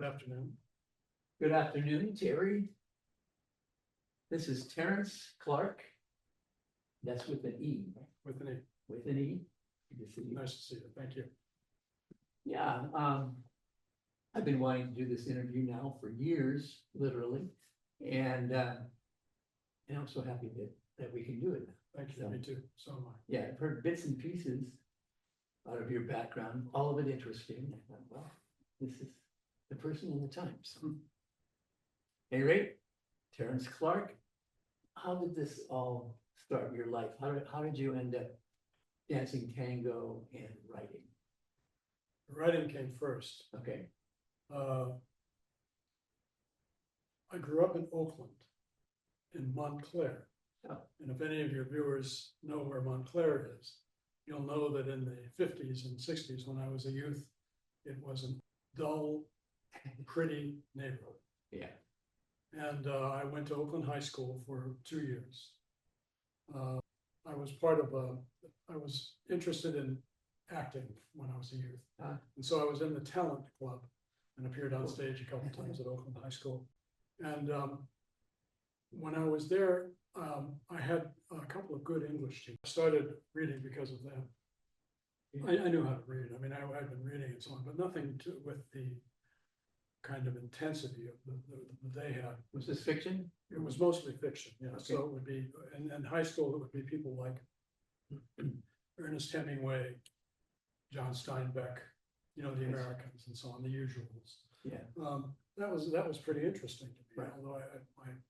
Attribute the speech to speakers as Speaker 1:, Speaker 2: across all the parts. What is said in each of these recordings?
Speaker 1: Good afternoon.
Speaker 2: Good afternoon, Terry. This is Terence Clarke. That's with an E.
Speaker 1: With an E.
Speaker 2: With an E. Good to see you.
Speaker 1: Nice to see you. Thank you.
Speaker 2: Yeah, I've been wanting to do this interview now for years, literally, and I'm so happy that we can do it.
Speaker 1: Thank you. Me too. So am I.
Speaker 2: Yeah, I've heard bits and pieces out of your background, all of it interesting. I thought, well, this is the person in the times. At any rate, Terence Clarke, how did this all start in your life? How did you end up dancing tango and writing?
Speaker 1: Writing came first.
Speaker 2: Okay.
Speaker 1: I grew up in Oakland, in Montclair.
Speaker 2: Oh.
Speaker 1: And if any of your viewers know where Montclair is, you'll know that in the 50s and 60s, when I was a youth, it was a dull, pretty neighborhood.
Speaker 2: Yeah.
Speaker 1: And I went to Oakland High School for 2 years. I was interested in acting when I was a youth. And so I was in the talent club and appeared on stage a couple of times at Oakland High School. And when I was there, I had a couple of good English teachers. I started reading because of them. I knew how to read. I mean, I'd been reading and so on, but nothing with the kind of intensity of that they had.
Speaker 2: Was this fiction?
Speaker 1: It was mostly fiction, yeah.
Speaker 2: Okay.
Speaker 1: So it would be, in high school, it would be people like Ernest Hemingway, John Steinbeck, you know, the Americans and so on, the usuals.
Speaker 2: Yeah.
Speaker 1: That was pretty interesting to me,
Speaker 2: Right.
Speaker 1: although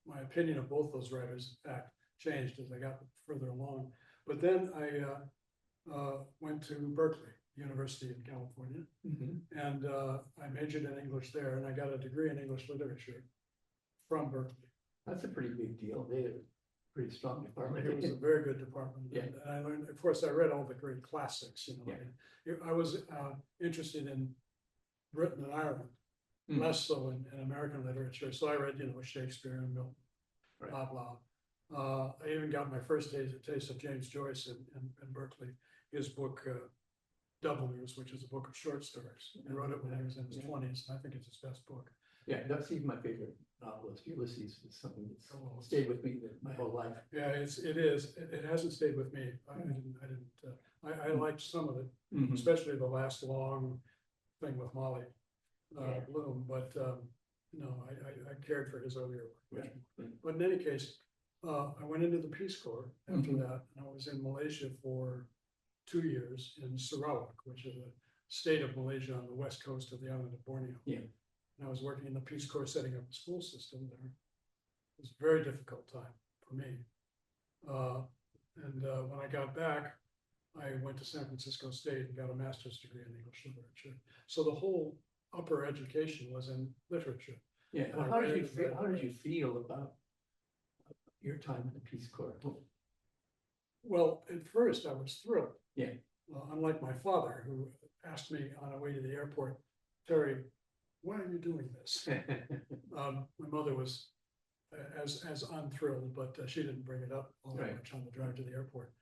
Speaker 1: my opinion of both those writers, in fact, changed as I got further along. But then I went to Berkeley University in California, and I majored in English there, and I got a degree in English literature from Berkeley.
Speaker 2: That's a pretty big deal. They had a pretty strong department.
Speaker 1: It was a very good department.
Speaker 2: Yeah.
Speaker 1: And I learned, of course, I read all the great classics, you know.
Speaker 2: Yeah.
Speaker 1: I was interested in Britain and Ireland, less so in American literature. So I read, you know, Shakespeare and Milton,
Speaker 2: Right.
Speaker 1: blah, blah. I even got my first taste of James Joyce in Berkeley, his book, Dubliners, which is a book of short stories. He wrote it when he was in his 20s, and I think it's his best book.
Speaker 2: Yeah, that's even my favorite novelist. Ulysses is something that's stayed with me my whole life.
Speaker 1: Yeah, it is. It hasn't stayed with me. I liked some of it, especially the last long thing with Molly Bloom, but no, I cared for his earlier work.
Speaker 2: Yeah.
Speaker 1: But in any case, I went into the Peace Corps after that, and I was in Malaysia for 2 years in Sarawak, which is a state of Malaysia on the west coast of the island of Borneo.
Speaker 2: Yeah.
Speaker 1: And I was working in the Peace Corps setting up a school system there. It was a very difficult time for me. When I got back, I went to San Francisco State and got a master's degree in English literature. So the whole upper education was in literature.
Speaker 2: Yeah. How did you feel about your time in the Peace Corps?
Speaker 1: Well, at first I was thrilled.
Speaker 2: Yeah.
Speaker 1: Unlike my father, who asked me on the way to the airport, Terry, why are you doing this? My mother was as unthrilled, but she didn't bring it up all that much on the drive to the airport.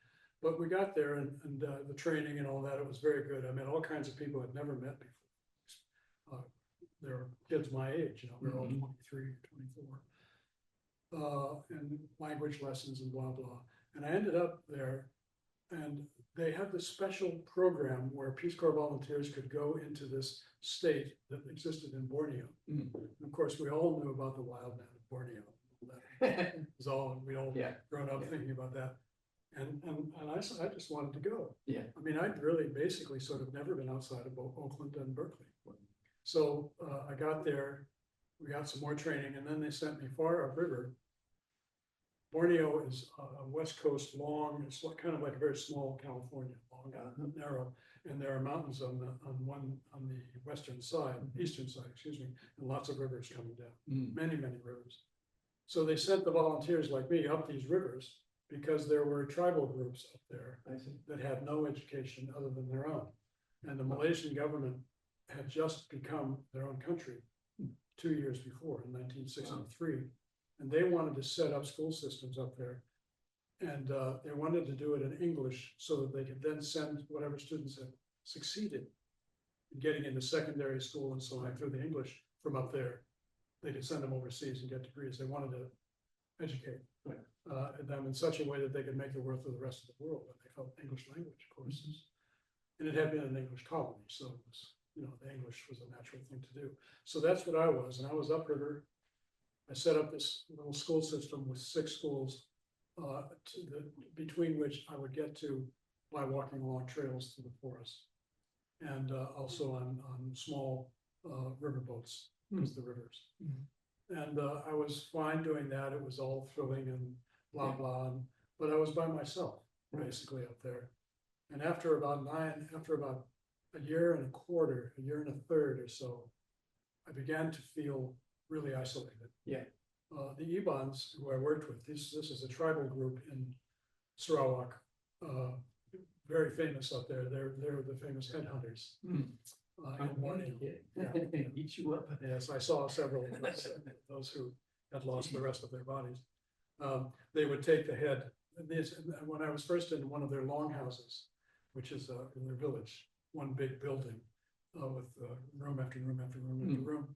Speaker 1: But we got there, and the training and all that, it was very good. I met all kinds of people I'd never met before. There were kids my age, you know, we were all 23, 24. And language lessons and blah, blah. And I ended up there, and they had this special program where Peace Corps volunteers could go into this state that existed in Borneo. And of course, we all knew about the wild man of Borneo. That was all, we all grown up thinking about that. And I just wanted to go. Yeah. I mean, I'd really basically sort of never been outside of Oakland and Berkeley. So I got there, we got some more training, and then they sent me far upriver. Borneo is a west coast long, it's kind of like a very small California, long, narrow, and there are mountains on the western side, eastern side, excuse me, and lots of rivers coming down, many rivers. So they sent the volunteers like me up these rivers because there were tribal groups up there that had no education other than their own. And the Malaysian government had just become their own country 2 years before, in 1963. Wow. And they wanted to set up school systems up there. And they wanted to do it in English so that they could then send whatever students had succeeded in getting into secondary school and so on through the English from up there, they could send them overseas and get degrees. They wanted to educate
Speaker 2: Right.
Speaker 1: them in such a way that they could make it worth for the rest of the world. And they felt English language courses. And it had been an English colony, so it was, the English was a natural thing to do. So that's what I was, and I was upriver. I set up this little school system with 6 schools, between which I would get to by walking along trails through the forest. And also on small riverboats, because the rivers. And I was fine doing that. It was all thrilling and blah, blah, but I was by myself, basically up there. And after about a year and a quarter, a year and a third or so, I began to feel really isolated.
Speaker 2: Yeah.
Speaker 1: The Ebons, who I worked with, this is a tribal group in Sarawak, very famous up there. They're the famous headhunters. In Borneo.
Speaker 2: Yeah. Eat you up.
Speaker 1: Yes, I saw several of those who had lost the rest of their bodies. They would take the head. When I was first in one of their longhouses, which is in their village, one big building with room after room after room after room.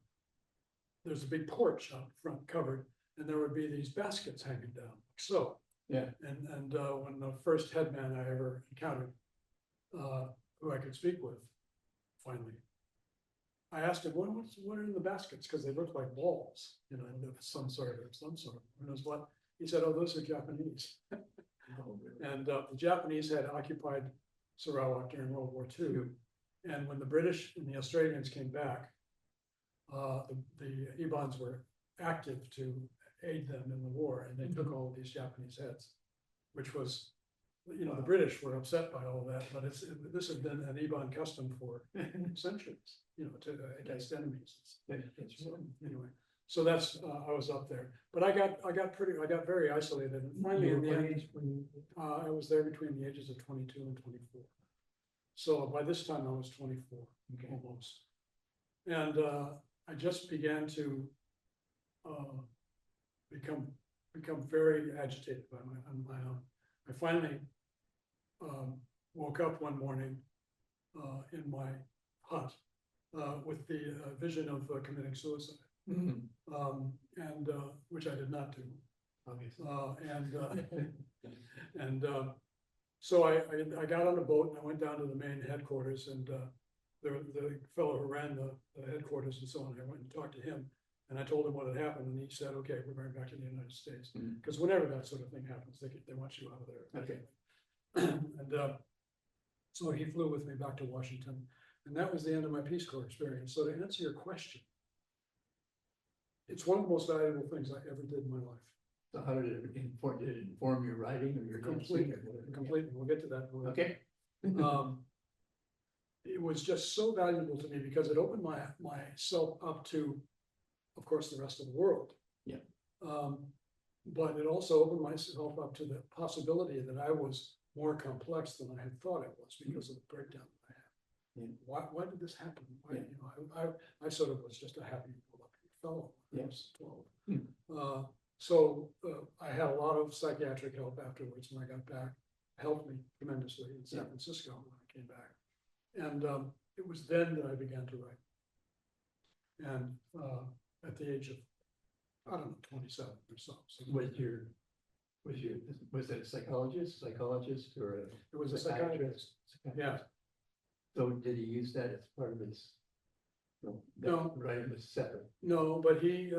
Speaker 1: There's a big porch out front covered, and there would be these baskets hanging down. So,
Speaker 2: yeah.
Speaker 1: And when the first headman I ever encountered, who I could speak with, finally, I asked him, what are in the baskets? Because they looked like balls, of some sort. Who knows what? He said, oh, those are Japanese. And the Japanese had occupied Sarawak during World War II. And when the British and the Australians came back, the Ebons were active to aid them in the war, and they took all of these Japanese heads, which was, the British were upset by all that, but this had been an Ebon custom for centuries, against enemies. So, anyway, so that's I was up there, but I got very isolated, and finally in the end, I was there between the ages of 22 and 24. So by this time I was 24, almost, and I just began to become very agitated on my own. I finally woke up one morning in my hut with the vision of committing suicide, and which I did not do, obviously. So I got on a boat and I went down to the main headquarters, and the fellow who ran the headquarters and so on, I went and talked to him, and I told him what had happened, and he said, okay, we're going back to the United States. Because whenever that sort of thing happens, they want you out of there.
Speaker 2: Okay.
Speaker 1: And so he flew with me back to Washington, and that was the end of my Peace Corps experience. So to answer your question, it's one of the most valuable things I ever did in my life.
Speaker 2: So how did it inform your writing or your
Speaker 1: Completely. We'll get to that.
Speaker 2: Okay.
Speaker 1: It was just so valuable to me because it opened myself up to, of course, the rest of the world.
Speaker 2: Yeah.
Speaker 1: But it also opened myself up to the possibility that I was more complex than I had thought I was because of the breakdown that I had. Yeah. Why did this happen? Why, I sort of was just a happy fellow when I was 12. So I had a lot of psychiatric help afterwards when I got back. Helped me tremendously in San Francisco when I came back. And it was then that I began to write. And at the age of, I don't know, 27 or so.
Speaker 2: Was it a psychologist, or
Speaker 1: it was a psychiatrist? Yeah.
Speaker 2: So did he use that as part of his?
Speaker 1: No.
Speaker 2: Writing was separate.
Speaker 1: No, but he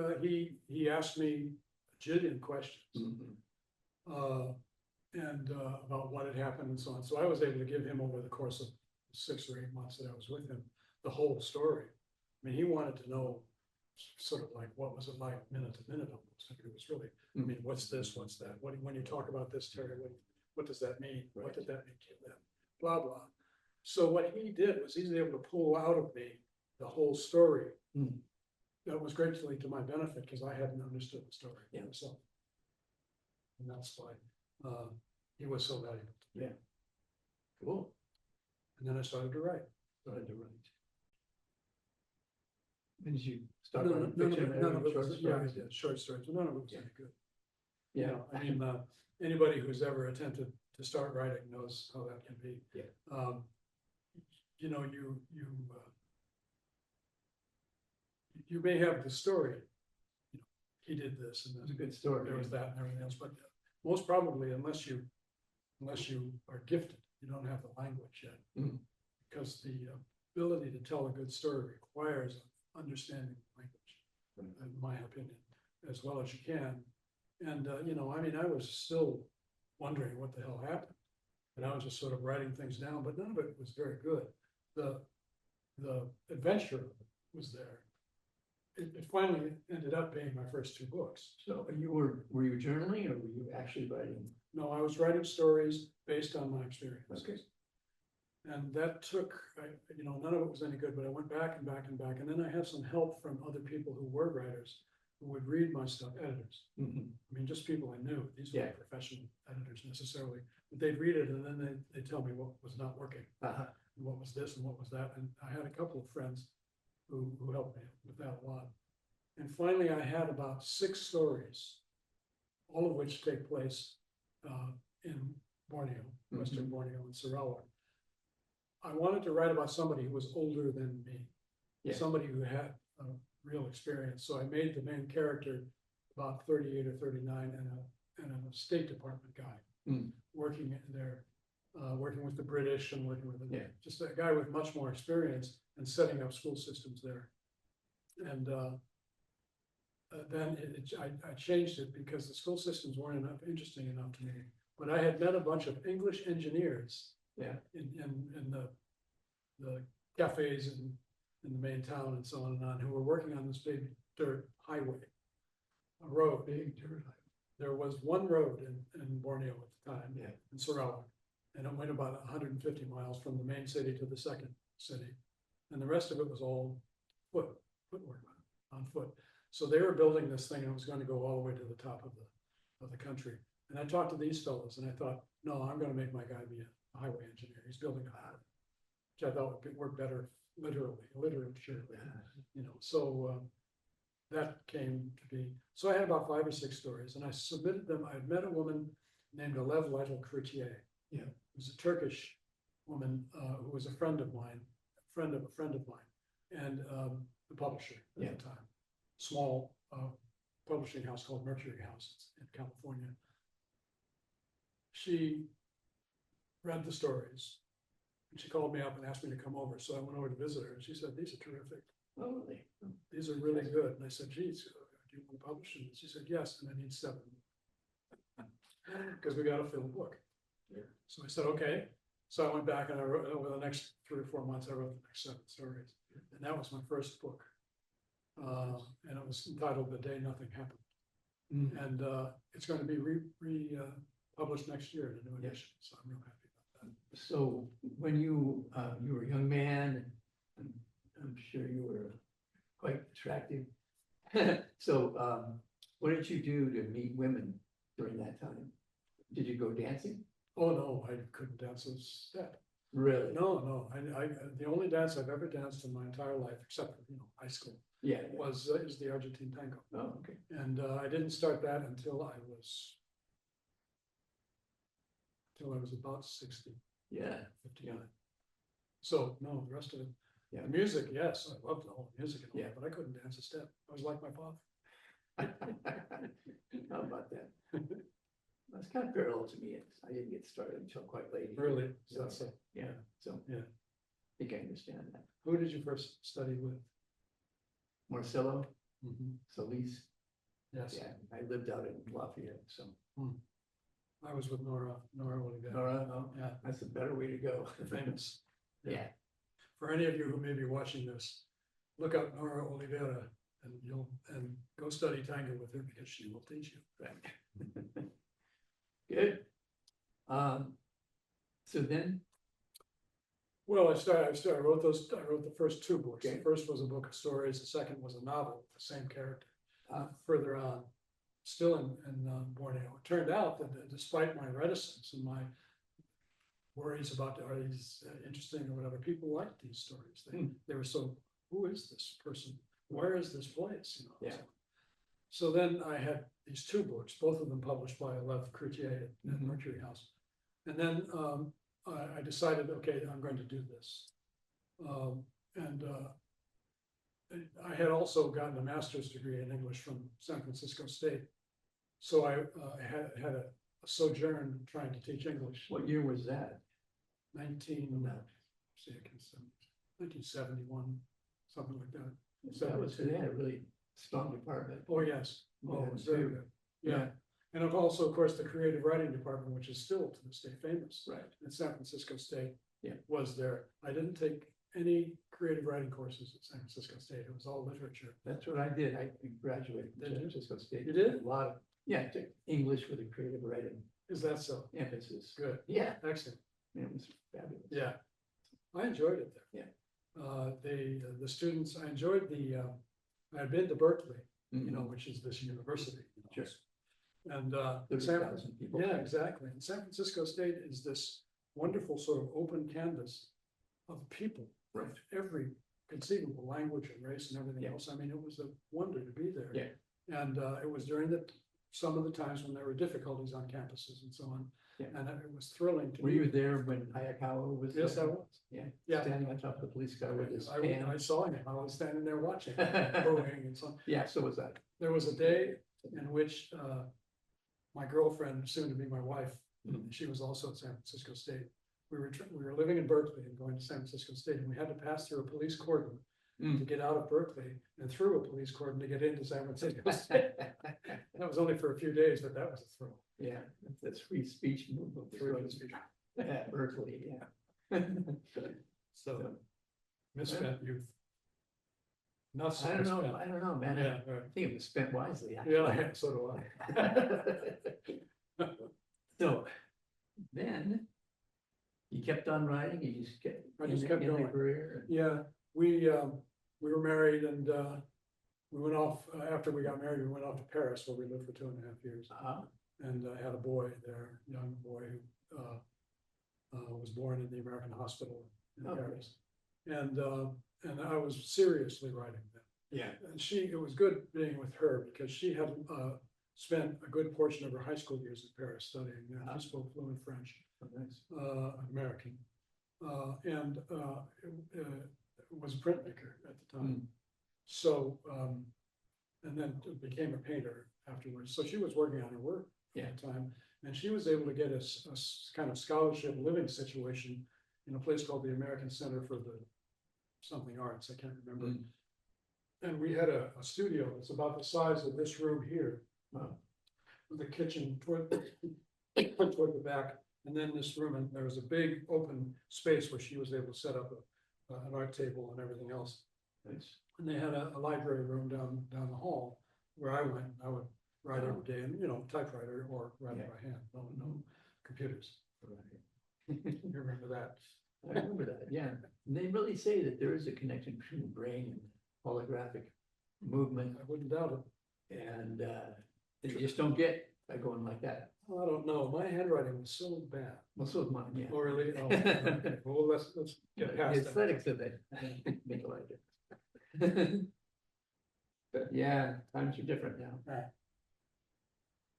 Speaker 1: asked me a jillion questions. And about what had happened and so on. So I was able to give him, over the course of 6 or 8 months that I was with him, the whole story. I mean, he wanted to know sort of like, what was it like minute to minute almost. I mean, it was really, I mean, what's this, what's that? When you talk about this, Terry, what does that mean? Right. What did that mean to them? Blah, blah. So what he did was he's able to pull out of me the whole story. That was greatly to my benefit because I hadn't understood the story myself. And that's why he was so valuable to me.
Speaker 2: Yeah. Cool.
Speaker 1: And then I started to write.
Speaker 2: When did you start?
Speaker 1: None of it, short stories, but none of it was any good.
Speaker 2: Yeah.
Speaker 1: I mean, anybody who's ever attempted to start writing knows how that can be. you may have the story. You know, he did this and
Speaker 2: It's a good story.
Speaker 1: there was that and everything else, but most probably unless you are gifted, you don't have the language yet.
Speaker 2: Mm.
Speaker 1: Because the ability to tell a good story requires understanding the language, in my opinion, as well as you can. And, you know, I mean, I was still wondering what the hell happened. And I was just sort of writing things down, but none of it was very good. The adventure was there. It finally ended up being my first two books.
Speaker 2: So were you journaling or were you actually writing?
Speaker 1: No, I was writing stories based on my experiences.
Speaker 2: Okay.
Speaker 1: And that took, you know, none of it was any good, but I went back and back and back. And then I had some help from other people who were writers who would read my stuff, editors.
Speaker 2: Mhm.
Speaker 1: I mean, just people I knew. These
Speaker 2: Yeah.
Speaker 1: weren't professional editors necessarily, but they'd read it and then they tell me what was not working,
Speaker 2: Uh-huh.
Speaker 1: and what was this and what was that. And I had a couple of friends who helped me with that a lot. And finally, I had about 6 stories, all of which take place in Borneo, Western Borneo and Sarawak. I wanted to write about somebody who was older than me,
Speaker 2: Yeah.
Speaker 1: somebody who had real experience. So I made the main character about 38 or 39 and a State Department guy
Speaker 2: Mm.
Speaker 1: working in there, working with the British and working with
Speaker 2: Yeah.
Speaker 1: just a guy with much more experience and setting up school systems there. And then I changed it because the school systems weren't interesting enough to me. But I had met a bunch of English engineers
Speaker 2: Yeah.
Speaker 1: in the cafes in the main town and so on and on, who were working on this big dirt highway, a road.
Speaker 2: Big dirt highway.
Speaker 1: There was one road in Borneo at the time,
Speaker 2: Yeah.
Speaker 1: in Sarawak, and it went about 150 miles from the main city to the second city. And the rest of it was all footwork on foot. So they were building this thing and it was going to go all the way to the top of the country. And I talked to these fellows and I thought, no, I'm going to make my guy be a highway engineer. He's building a highway, which I thought would work better literature, you know. So that came to be. So I had about 5 or 6 stories and I submitted them. I met a woman named Alev Lytle-Krutier.
Speaker 2: Yeah.
Speaker 1: Who's a Turkish woman who was a friend of mine, friend of a friend of mine, and the publisher at
Speaker 2: Yeah.
Speaker 1: the time. Small publishing house called Mercury House in California. She read the stories and she called me up and asked me to come over. So I went over to visit her and she said, "These are terrific.
Speaker 2: Oh, really?
Speaker 1: These are really good." And I said, "Geez, do you want to publish them?" And she said, "Yes, and I need 7." Because we got to fill a book.
Speaker 2: Yeah.
Speaker 1: So I said, "Okay." So I went back and I wrote, over the next 3 or 4 months, I wrote the next 7 stories. And that was my first book. And it was entitled The Day Nothing Happened.
Speaker 2: Mm.
Speaker 1: And it's going to be published next year in a new edition. So I'm real happy about that.
Speaker 2: So when you were a young man, and I'm sure you were quite attractive. So what did you do to meet women during that time? Did you go dancing?
Speaker 1: Oh, no, I couldn't dance a step.
Speaker 2: Really?
Speaker 1: No. I the only dance I've ever danced in my entire life, except for, high school,
Speaker 2: Yeah.
Speaker 1: is the Argentine tango.
Speaker 2: Oh, okay.
Speaker 1: And I didn't start that until I was about 60,
Speaker 2: Yeah.
Speaker 1: 59. So no, the rest of it,
Speaker 2: Yeah.
Speaker 1: the music, yes, I loved the whole music and all
Speaker 2: Yeah.
Speaker 1: that, but I couldn't dance a step. I was like my father.
Speaker 2: How about that? That's kind of parallel to me. I didn't get started until quite late.
Speaker 1: Really?
Speaker 2: So,
Speaker 1: That's so.
Speaker 2: yeah, so
Speaker 1: Yeah.
Speaker 2: I think I understand that.
Speaker 1: Who did you first study with?
Speaker 2: Marcelo,
Speaker 1: Mhm.
Speaker 2: Solis,
Speaker 1: Yes,
Speaker 2: yeah, I lived out in Lafayette, so.
Speaker 1: I was with Nora Oliveira.
Speaker 2: Nora, oh,
Speaker 1: Yeah,
Speaker 2: that's a better way to go.
Speaker 1: famous.
Speaker 2: Yeah,
Speaker 1: For any of you who may be watching this, look up Nora Oliveira and go study tango with her because she will teach you.
Speaker 2: right. Good. So then,
Speaker 1: Well, I wrote the first 2 books.
Speaker 2: Okay.
Speaker 1: The first was a book of stories, the second was a novel, with the same character.
Speaker 2: uh,
Speaker 1: Further on, still in Borneo. It turned out that despite my reticence and my worries about are these interesting or whatever, people liked these stories. They were so, who is this person? Where is this place?
Speaker 2: Yeah.
Speaker 1: So then I had these 2 books, both of them published by Alev Krutier at Mercury House. And then I decided, okay, I'm going to do this. And I had also gotten a master's degree in English from San Francisco State. So I had a sojourn trying to teach English.
Speaker 2: What year was that?
Speaker 1: 1971, something like that.
Speaker 2: That was, they had a really strong department.
Speaker 1: Oh, yes. Oh,
Speaker 2: Yeah,
Speaker 1: it was very
Speaker 2: too.
Speaker 1: good. Yeah. And also, of course, the creative writing department, which is still to this day famous
Speaker 2: Right.
Speaker 1: in San Francisco State.
Speaker 2: Yeah.
Speaker 1: Was there. I didn't take any creative writing courses at San Francisco State. It was all literature.
Speaker 2: That's what I did. I graduated from
Speaker 1: Did
Speaker 2: San
Speaker 1: you?
Speaker 2: Francisco State.
Speaker 1: You did?
Speaker 2: A lot of, yeah, I took English with a creative writing
Speaker 1: Is that so?
Speaker 2: emphasis.
Speaker 1: Good.
Speaker 2: Yeah,
Speaker 1: Excellent.
Speaker 2: it was fabulous.
Speaker 1: Yeah. I enjoyed it there.
Speaker 2: Yeah.
Speaker 1: The students, I enjoyed I'd been to Berkeley, you know,
Speaker 2: Mhm.
Speaker 1: which is this university. You know.
Speaker 2: Sure.
Speaker 1: And
Speaker 2: 30,000 people.
Speaker 1: yeah, exactly. And San Francisco State is this wonderful sort of open canvas of people of
Speaker 2: Right.
Speaker 1: every conceivable language and race and everything
Speaker 2: Yeah.
Speaker 1: else. I mean, it was a wonder to be there.
Speaker 2: Yeah.
Speaker 1: And it was during some of the times when there were difficulties on campuses and so on.
Speaker 2: Yeah.
Speaker 1: And it was thrilling to
Speaker 2: Were
Speaker 1: be
Speaker 2: you there when Hayakawa was?
Speaker 1: Yes, I
Speaker 2: there?
Speaker 1: was.
Speaker 2: Yeah.
Speaker 1: Yeah.
Speaker 2: Standing on top of the police car with his
Speaker 1: I
Speaker 2: pan.
Speaker 1: saw him. I was standing there watching, booing and so on.
Speaker 2: Yeah, so was that.
Speaker 1: There was a day in which my girlfriend, soon to be my wife,
Speaker 2: Mhm.
Speaker 1: she was also at San Francisco State. We were living in Berkeley and going to San Francisco State, and we had to pass through a police cordon to get out of Berkeley and through a police cordon to get into San Francisco State. That was only for a few days, but that was a thrill.
Speaker 2: Yeah, that's free speech movement.
Speaker 1: Free speech.
Speaker 2: At Berkeley, yeah.
Speaker 1: So, misspent youth. Not so
Speaker 2: I don't know,
Speaker 1: misspent.
Speaker 2: I don't know, man.
Speaker 1: Yeah,
Speaker 2: I
Speaker 1: right.
Speaker 2: think it was spent wisely. actually.
Speaker 1: Yeah, so do I.
Speaker 2: So, then, you kept on writing, you just kept.
Speaker 1: I just
Speaker 2: in
Speaker 1: kept
Speaker 2: the
Speaker 1: going.
Speaker 2: career.
Speaker 1: Yeah, we were married and we went off, after we got married, we went off to Paris where we lived for 2.5 years. And I had a boy there, young boy who was born in the American hospital in
Speaker 2: Oh,
Speaker 1: Paris. And I was seriously writing then.
Speaker 2: Yeah.
Speaker 1: And it was good being with her because she had spent a good portion of her high school years in Paris studying. She spoke fluent French,
Speaker 2: Oh, nice.
Speaker 1: American, and was a printmaker at the time. So, and then became a painter afterwards. So she was working on her work at the time, and she was able to get a kind of scholarship living situation in a place called the American Center for the something arts. I can't remember. And we had a studio that's about the size of this room here.
Speaker 2: Wow.
Speaker 1: With a kitchen toward the back, and then this room, and there was a big open space where she was able to set up an art table and everything else.
Speaker 2: Nice.
Speaker 1: And they had a library room down the hall where I went. I would write every day, and typewriter or write by hand. No computers. You remember that?
Speaker 2: I remember that, yeah. And they really say that there is a connection between the brain and holographic movement,
Speaker 1: I wouldn't doubt it.
Speaker 2: and you just don't get by going like that.
Speaker 1: I don't know. My handwriting was so bad.
Speaker 2: Well, so is mine, yeah.
Speaker 1: Oh, really? Oh, okay. Well, let's get
Speaker 2: The
Speaker 1: past that.
Speaker 2: aesthetics of it make a lot of difference. But yeah, times are different now.
Speaker 1: Right.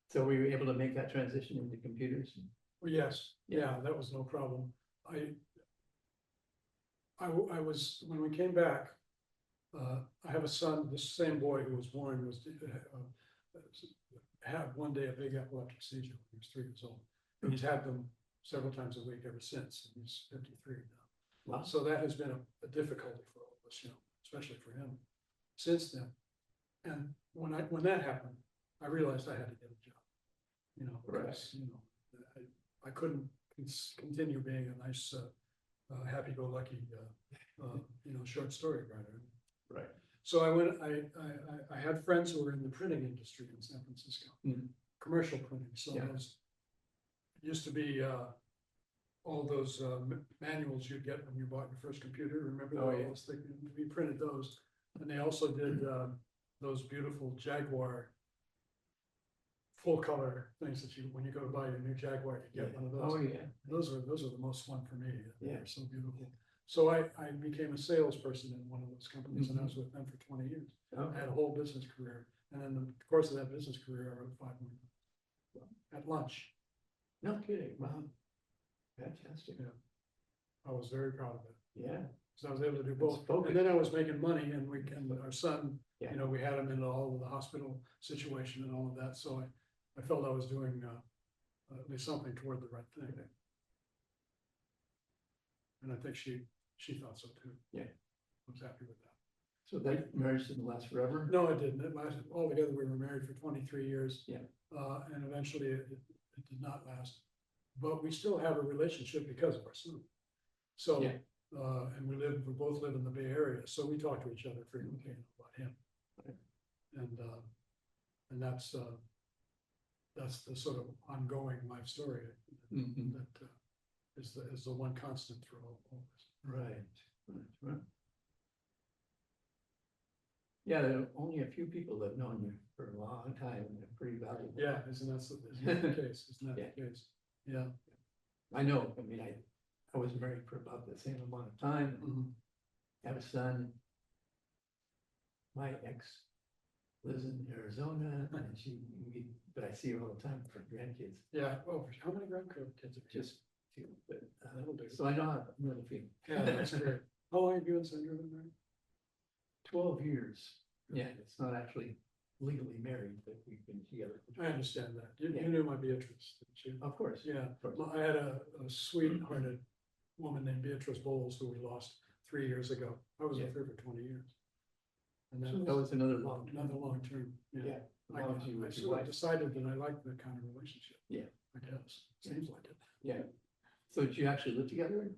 Speaker 2: So were you able to make that transition into computers?
Speaker 1: Well, yes, yeah, that was no problem. I was, when we came back, I have a son, the same boy who was born had one day a big epileptic seizure when he was 3 years old. And he's had them several times a week ever since, and he's 53 now.
Speaker 2: Wow.
Speaker 1: So that has been a difficulty for all of us, especially for him since then. And when that happened, I realized I had to get a job, because, I couldn't continue being a nice, happy-go-lucky, short story writer.
Speaker 2: Right.
Speaker 1: So I had friends who were in the printing industry in San Francisco, commercial printing. So
Speaker 2: Yeah.
Speaker 1: it used to be all those manuals you'd get when you bought your first computer. Remember those? We printed those, and they also did those beautiful Jaguar full color things that when you go to buy your new Jaguar, you get one of those.
Speaker 2: Oh, yeah.
Speaker 1: Those are the most fun for me.
Speaker 2: Yeah.
Speaker 1: They're so beautiful. So I became a salesperson in one of those companies, and I was with them for 20 years. I had a whole business career, and in the course of that business career, I wrote 5 more books at lunch.
Speaker 2: No kidding, wow. Fantastic.
Speaker 1: Yeah. I was very proud of it.
Speaker 2: Yeah,
Speaker 1: So I was able to do both,
Speaker 2: focused.
Speaker 1: and then I was making money, and our son,
Speaker 2: Yeah.
Speaker 1: you know, we had him in all of the hospital situation and all of that, so I felt I was doing, at least something toward the right thing. And I think she thought so too.
Speaker 2: Yeah.
Speaker 1: I was happy with that.
Speaker 2: So that marriage didn't last forever?
Speaker 1: No, it didn't. It lasted, altogether, we were married for 23 years.
Speaker 2: Yeah.
Speaker 1: And eventually it did not last. But we still have a relationship because of our son. So,
Speaker 2: Yeah.
Speaker 1: And we both live in the Bay Area, so we talk to each other frequently about him.
Speaker 2: Right.
Speaker 1: And that's the sort of ongoing life story
Speaker 2: Mhm.
Speaker 1: that is the one constant through all this.
Speaker 2: Right. Yeah, there are only a few people that have known you for a long time, and they're pretty valuable.
Speaker 1: Yeah, isn't that the case? Isn't that the case? Yeah.
Speaker 2: I know, I mean, I was married for about the same amount of time,
Speaker 1: Mhm.
Speaker 2: have a son. My ex lives in Arizona, and but I see her all the time for grandkids,
Speaker 1: Yeah, well, how many grandkids have you?
Speaker 2: just two, but,
Speaker 1: That'll do.
Speaker 2: so I know how I'm really feeling.
Speaker 1: Yeah, that's great. How long have you and Sandra been married?
Speaker 2: 12 years, yeah, it's not actually legally married, but we've been together.
Speaker 1: I understand that. You
Speaker 2: Yeah.
Speaker 1: knew my Beatrice, didn't you?
Speaker 2: Of course.
Speaker 1: Yeah,
Speaker 2: Of course.
Speaker 1: I had a sweethearted woman named Beatrice Bowles who we lost 3 years ago. I was
Speaker 2: Yeah.
Speaker 1: with her for 20 years. And
Speaker 2: So that was another long term.
Speaker 1: another long term, yeah.
Speaker 2: Yeah.
Speaker 1: I
Speaker 2: As long as you
Speaker 1: I
Speaker 2: with your
Speaker 1: sort of
Speaker 2: wife.
Speaker 1: decided that I liked that kind of relationship.
Speaker 2: Yeah.
Speaker 1: I guess, seems like it.
Speaker 2: Yeah. So did you actually live together?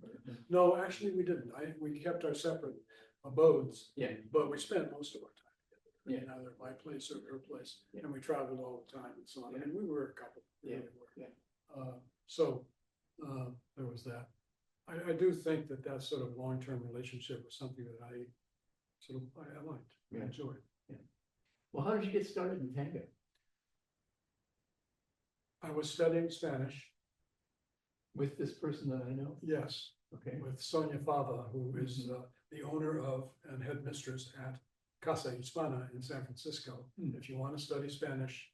Speaker 1: No, actually, we didn't. We kept our separate abodes,
Speaker 2: Yeah,
Speaker 1: but we spent most of our time together.
Speaker 2: Yeah.
Speaker 1: Either at my place or her place,
Speaker 2: Yeah.
Speaker 1: and we traveled all the time and so on. I mean, we were a couple. we
Speaker 2: Yeah.
Speaker 1: really were.
Speaker 2: Yeah.
Speaker 1: There was that. I do think that sort of long-term relationship was something that I liked, I
Speaker 2: Yeah.
Speaker 1: enjoyed.
Speaker 2: well, how did you get started in tango?
Speaker 1: I was studying Spanish,
Speaker 2: With this person that I know?
Speaker 1: yes,
Speaker 2: Okay.
Speaker 1: with Sonia Fava, who is
Speaker 2: Mhm.
Speaker 1: the owner of and headmistress at Casa Hispana in San Francisco.
Speaker 2: Hmm.
Speaker 1: If you want to study Spanish,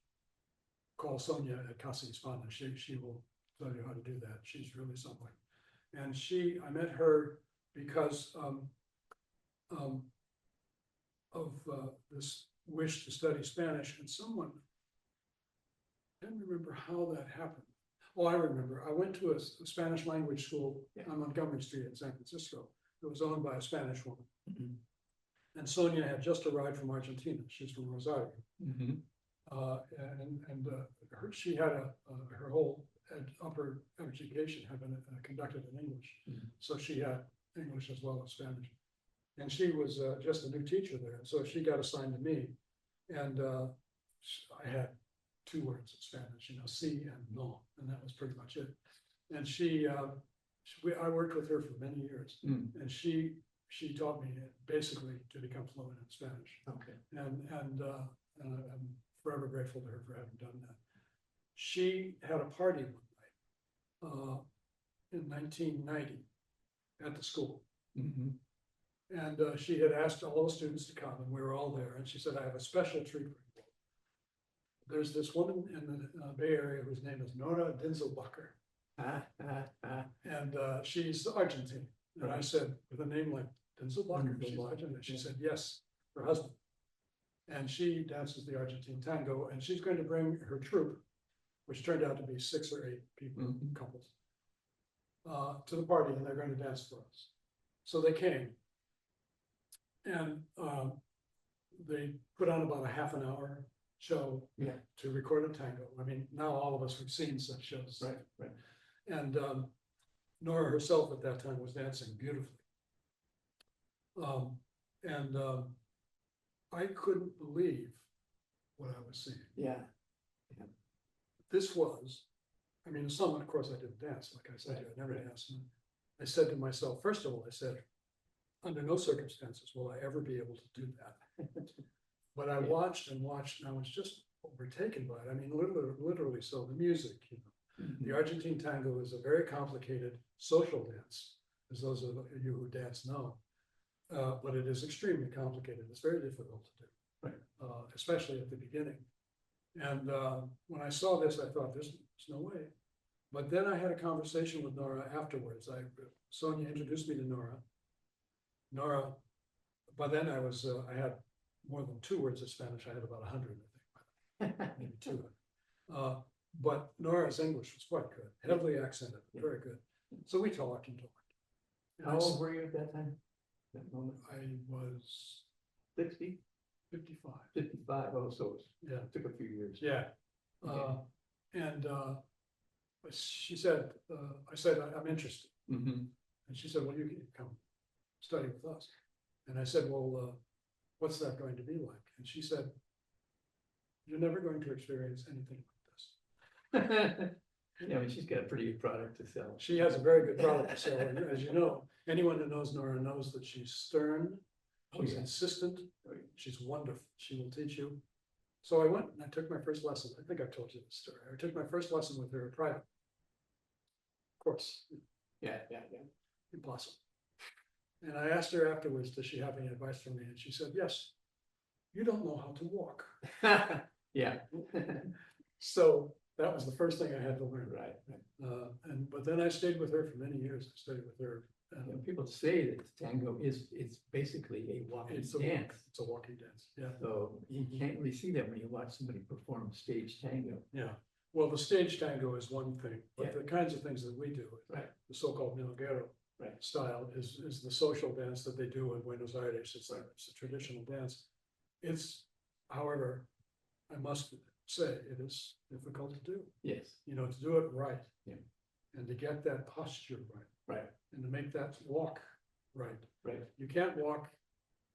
Speaker 1: call Sonia at Casa Hispana. She will tell you how to do that. She's really something. And I met her because of this wish to study Spanish, and someone, I don't remember how that happened. Oh, I remember. I went to a Spanish language school
Speaker 2: Yeah.
Speaker 1: on Montgomery Street in San Francisco. It was owned by a Spanish woman.
Speaker 2: Mhm.
Speaker 1: And Sonia had just arrived from Argentina. She's from Rosario.
Speaker 2: Mhm.
Speaker 1: She had her whole upper education had been conducted in English.
Speaker 2: Mhm.
Speaker 1: So she had English as well as Spanish. And she was just a new teacher there. So she got assigned to me. And I had 2 words of Spanish, sí and no, and that was pretty much it. And I worked with her for many years.
Speaker 2: Mm.
Speaker 1: And she taught me basically to become fluent in Spanish.
Speaker 2: Okay.
Speaker 1: And I'm forever grateful to her for having done that. She had a party one night in 1990 at the school.
Speaker 2: Mhm.
Speaker 1: And she had asked all the students to come, and we were all there. And she said, I have a special treat for you. There's this woman in the Bay Area whose name is Nora Dinzelbacher. And she's Argentine. And I said, with a name like Dinzelbacher, she's Argentine. She said, yes, her husband. And she dances the Argentine tango, and she's going to bring her troupe, which turned out to be 6 or 8 people,
Speaker 2: Mhm.
Speaker 1: couples, to the party, and they're going to dance for us. So they came. And they put on about a half an hour show
Speaker 2: Yeah.
Speaker 1: to record a tango. I mean, now all of us have seen such shows.
Speaker 2: Right.
Speaker 1: And Nora herself at that time was dancing beautifully. I couldn't believe what I was seeing.
Speaker 2: Yeah.
Speaker 1: This was, I mean, someone, of course, I didn't dance, like I said, I never danced. And I said to myself, first of all, I said, under no circumstances will I ever be able to do that. But I watched and watched, and I was just overtaken by it. I mean, literally so, the music,
Speaker 2: Mhm.
Speaker 1: The Argentine tango is a very complicated social dance, as those of you who dance know. But it is extremely complicated. It's very difficult to do,
Speaker 2: Right.
Speaker 1: Especially at the beginning. And when I saw this, I thought, there's no way. But then I had a conversation with Nora afterwards. Sonia introduced me to Nora. Nora, by then I was, I had more than 2 words of Spanish. I had about 100, I think, maybe 2. But Nora's English was quite good, heavily accented, very good. So we talked and talked. And
Speaker 2: How old were you at that time? That moment?
Speaker 1: I was
Speaker 2: 60,
Speaker 1: 55.
Speaker 2: 55. Oh, so
Speaker 1: Yeah,
Speaker 2: it took a few years.
Speaker 1: yeah.
Speaker 2: Okay.
Speaker 1: And she said, I said, I'm interested.
Speaker 2: Mhm.
Speaker 1: And she said, well, you can come study with us. And I said, well, what's that going to be like? And she said, you're never going to experience anything like this.
Speaker 2: Yeah, I mean, she's got a pretty good product to sell.
Speaker 1: She has a very good product to sell. And as you know, anyone who knows Nora knows that she's stern,
Speaker 2: Oh,
Speaker 1: she's
Speaker 2: yeah.
Speaker 1: insistent, she's wonderful. She will teach you. So I went and I took my first lesson. I think I've told you this story. I took my first lesson with her in private. Of course,
Speaker 2: Yeah.
Speaker 1: impossible. And I asked her afterwards, does she have any advice for me? And she said, yes, you don't know how to walk.
Speaker 2: Yeah.
Speaker 1: So that was the first thing I had to learn.
Speaker 2: Right.
Speaker 1: But then I stayed with her for many years. I studied with her.
Speaker 2: You know, people say that tango is basically a walking
Speaker 1: It's a
Speaker 2: dance.
Speaker 1: It's a walking dance. Yeah.
Speaker 2: So you can't really see that when you watch somebody perform stage tango.
Speaker 1: Yeah. Well, the stage tango is one thing, but
Speaker 2: Yeah.
Speaker 1: the kinds of things that we do,
Speaker 2: Right.
Speaker 1: the so-called milonguero
Speaker 2: Right.
Speaker 1: style is the social dance that they do in Buenos Aires. It's a traditional dance. It's, however, I must say it is difficult to do,
Speaker 2: Yes.
Speaker 1: you know, to do it right.
Speaker 2: Yeah.
Speaker 1: And to get that posture right.
Speaker 2: Right.
Speaker 1: And to make that walk right.
Speaker 2: Right.
Speaker 1: You can't walk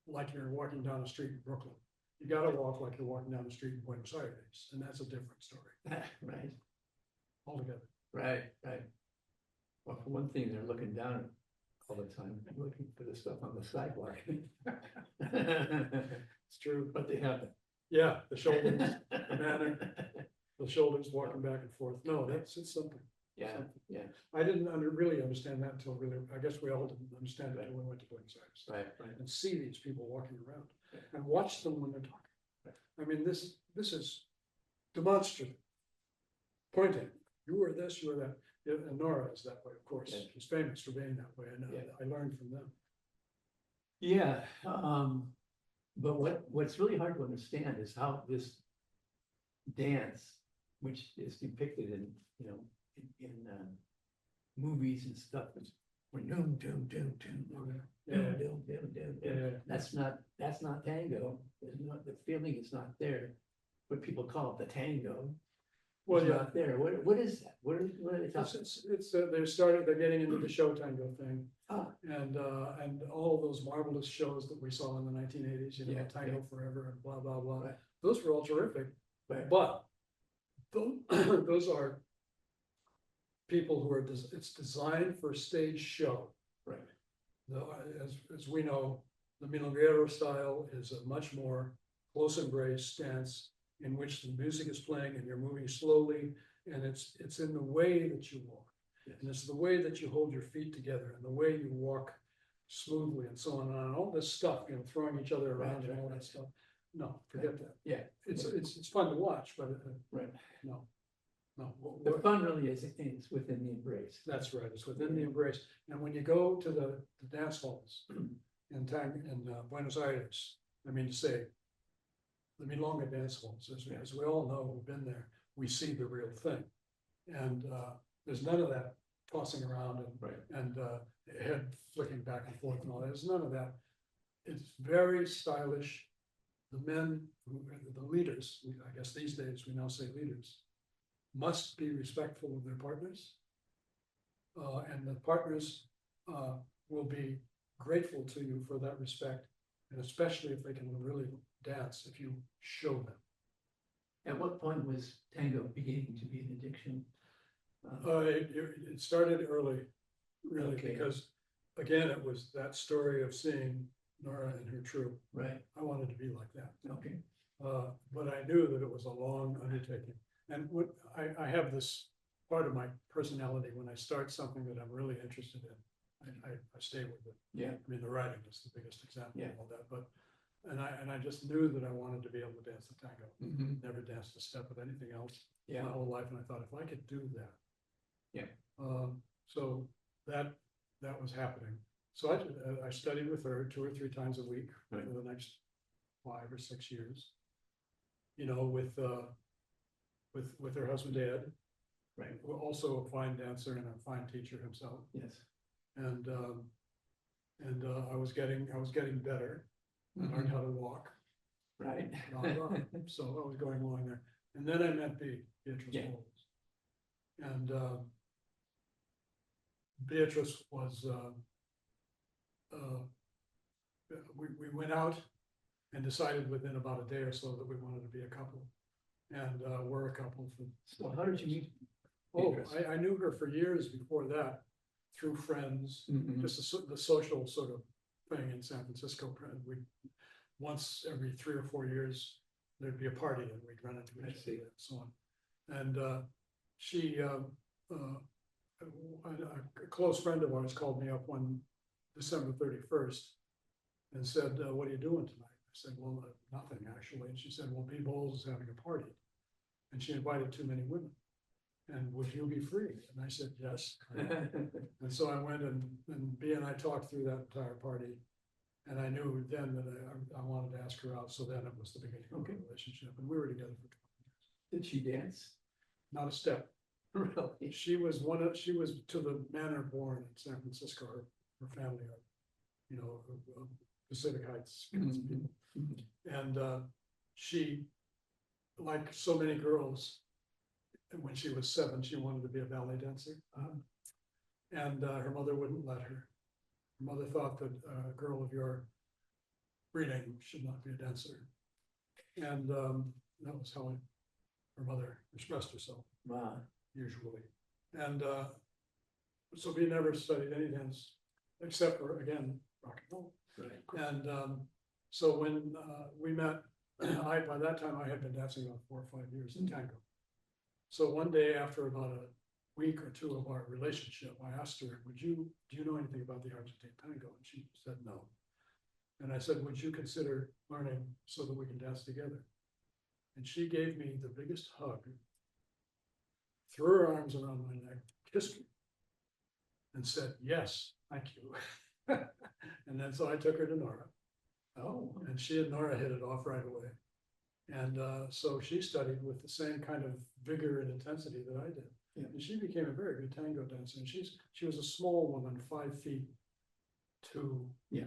Speaker 1: like you're walking down a street in Brooklyn. You gotta walk like you're walking down the street in Buenos Aires, and that's a different story
Speaker 2: Right.
Speaker 1: altogether.
Speaker 2: Right. Well, for one thing, they're looking down all the time, looking for the stuff on the sidewalk.
Speaker 1: It's true.
Speaker 2: But they have it.
Speaker 1: Yeah, the shoulders, the manner, the shoulders walking back and forth. No, it's something.
Speaker 2: Yeah,
Speaker 1: Something.
Speaker 2: yeah.
Speaker 1: I didn't really understand that until really, I guess we all didn't understand it until we went to Buenos Aires.
Speaker 2: Right.
Speaker 1: And see these people walking around and watch them when they're talking. I mean, this is demonstrative. Pointing, you were this, you were that. And Nora is that way, of course.
Speaker 2: Yeah.
Speaker 1: She's famous for being that way, and
Speaker 2: Yeah.
Speaker 1: I learned from them.
Speaker 2: Yeah, but what's really hard to understand is how this dance, which is depicted in, you know, in movies and stuff, is we're doom, doom, doom, doom,
Speaker 1: Yeah.
Speaker 2: doom, doom, doom, doom.
Speaker 1: Yeah.
Speaker 2: That's not tango. There's not, the feeling is not there. What people call it the tango.
Speaker 1: Well,
Speaker 2: is
Speaker 1: yeah.
Speaker 2: not there. What is that? What are they talking?
Speaker 1: They're getting into the show tango thing.
Speaker 2: Ah.
Speaker 1: And all those marvelous shows that we saw in the 1980s, you know,
Speaker 2: Yeah,
Speaker 1: Tango
Speaker 2: yeah.
Speaker 1: Forever and blah, blah, blah.
Speaker 2: Right.
Speaker 1: Those were all terrific,
Speaker 2: Right.
Speaker 1: but those are people who are, it's designed for stage show.
Speaker 2: Right.
Speaker 1: As we know, the milonguero style is a much more close embrace dance in which the music is playing and you're moving slowly, and it's in the way that you walk.
Speaker 2: Yes.
Speaker 1: And it's the way that you hold your feet together and the way you walk smoothly and so on and on. All this stuff, you know, throwing each other around and all that stuff. No, forget that.
Speaker 2: Yeah.
Speaker 1: It's fun to watch, but
Speaker 2: Right.
Speaker 1: no.
Speaker 2: The fun really is within the embrace.
Speaker 1: That's right. It's within the embrace. And when you go to the dance halls in Buenos Aires, I mean to say, the Milonga dance halls, as we all know who've been there, we see the real thing. And there's none of that tossing around and head flicking back and forth and all that. There's none of that. It's very stylish. The men, the leaders, I guess these days we now say leaders, must be respectful of their partners. And the partners will be grateful to you for that respect, and especially if they can really dance, if you show them.
Speaker 2: At what point was tango beginning to be an addiction?
Speaker 1: It started early, really,
Speaker 2: Okay.
Speaker 1: because again, it was that story of seeing Nora and her troupe.
Speaker 2: Right.
Speaker 1: I wanted to be like that.
Speaker 2: Okay.
Speaker 1: But I knew that it was a long undertaking. And what I have this part of my personality, when I start something that I'm really interested in, I stay with it.
Speaker 2: Yeah.
Speaker 1: I mean, the writing is the biggest example
Speaker 2: Yeah.
Speaker 1: of all that, but, and I just knew that I wanted to be able to dance the tango.
Speaker 2: Mhm.
Speaker 1: Never danced a step of anything else
Speaker 2: Yeah.
Speaker 1: my whole life, and I thought if I could do that.
Speaker 2: Yeah.
Speaker 1: So that was happening. So I studied with her 2 or 3 times a week
Speaker 2: Right.
Speaker 1: for the next 5 or 6 years. You know, with her husband Ed,
Speaker 2: Right,
Speaker 1: who also a fine dancer and a fine teacher himself.
Speaker 2: yes.
Speaker 1: And I was getting better. I learned how to walk.
Speaker 2: Right.
Speaker 1: blah, blah. So I was going along there. And then I met Beatrice
Speaker 2: Yeah.
Speaker 1: Bowles. And Beatrice was, we went out and decided within about a day or so that we wanted to be a couple. And we're a couple for.
Speaker 2: So how did you meet?
Speaker 1: Oh,
Speaker 2: Beatrice?
Speaker 1: I knew her for years before that, through friends,
Speaker 2: Mhm.
Speaker 1: just the social sort of thing in San Francisco. We, once every 3 or 4 years, there'd be a party and we'd run into
Speaker 2: I
Speaker 1: each
Speaker 2: see.
Speaker 1: other and so on. And she, a close friend of ours called me up one December 31st and said, what are you doing tonight? I said, well, nothing actually. And she said, well, B. Bowles is having a party. And she invited too many women. And would you be free? And I said, yes. And so I went and B and I talked through that entire party. And I knew then that I wanted to ask her out. So then it was the beginning of
Speaker 2: Okay.
Speaker 1: the relationship. And we were together for 20 years.
Speaker 2: Did she dance?
Speaker 1: Not a step.
Speaker 2: Really?
Speaker 1: She was to the manor born in San Francisco. Her family are, you know, Pacific Heights kinds of people. And she, like so many girls, when she was 7, she wanted to be a ballet dancer. And her mother wouldn't let her. Her mother thought that a girl of your breeding should not be a dancer. And that was how her mother expressed herself,
Speaker 2: Wow.
Speaker 1: usually. And so we never studied any dance except for, again, rock and roll.
Speaker 2: Right.
Speaker 1: And so when we met, by that time I had been dancing about 4 or 5 years in tango. So one day after about a week or 2 of our relationship, I asked her, do you know anything about the Argentine tango? And she said no. And I said, would you consider learning so that we can dance together? And she gave me the biggest hug, threw her arms around my neck, kissed me, and said, yes, thank you. And then so I took her to Nora.
Speaker 2: Oh.
Speaker 1: And she and Nora hit it off right away. And so she studied with the same kind of vigor and intensity that I did.
Speaker 2: Yeah.
Speaker 1: And she became a very good tango dancer. And she was a small woman, 5 feet to
Speaker 2: Yeah.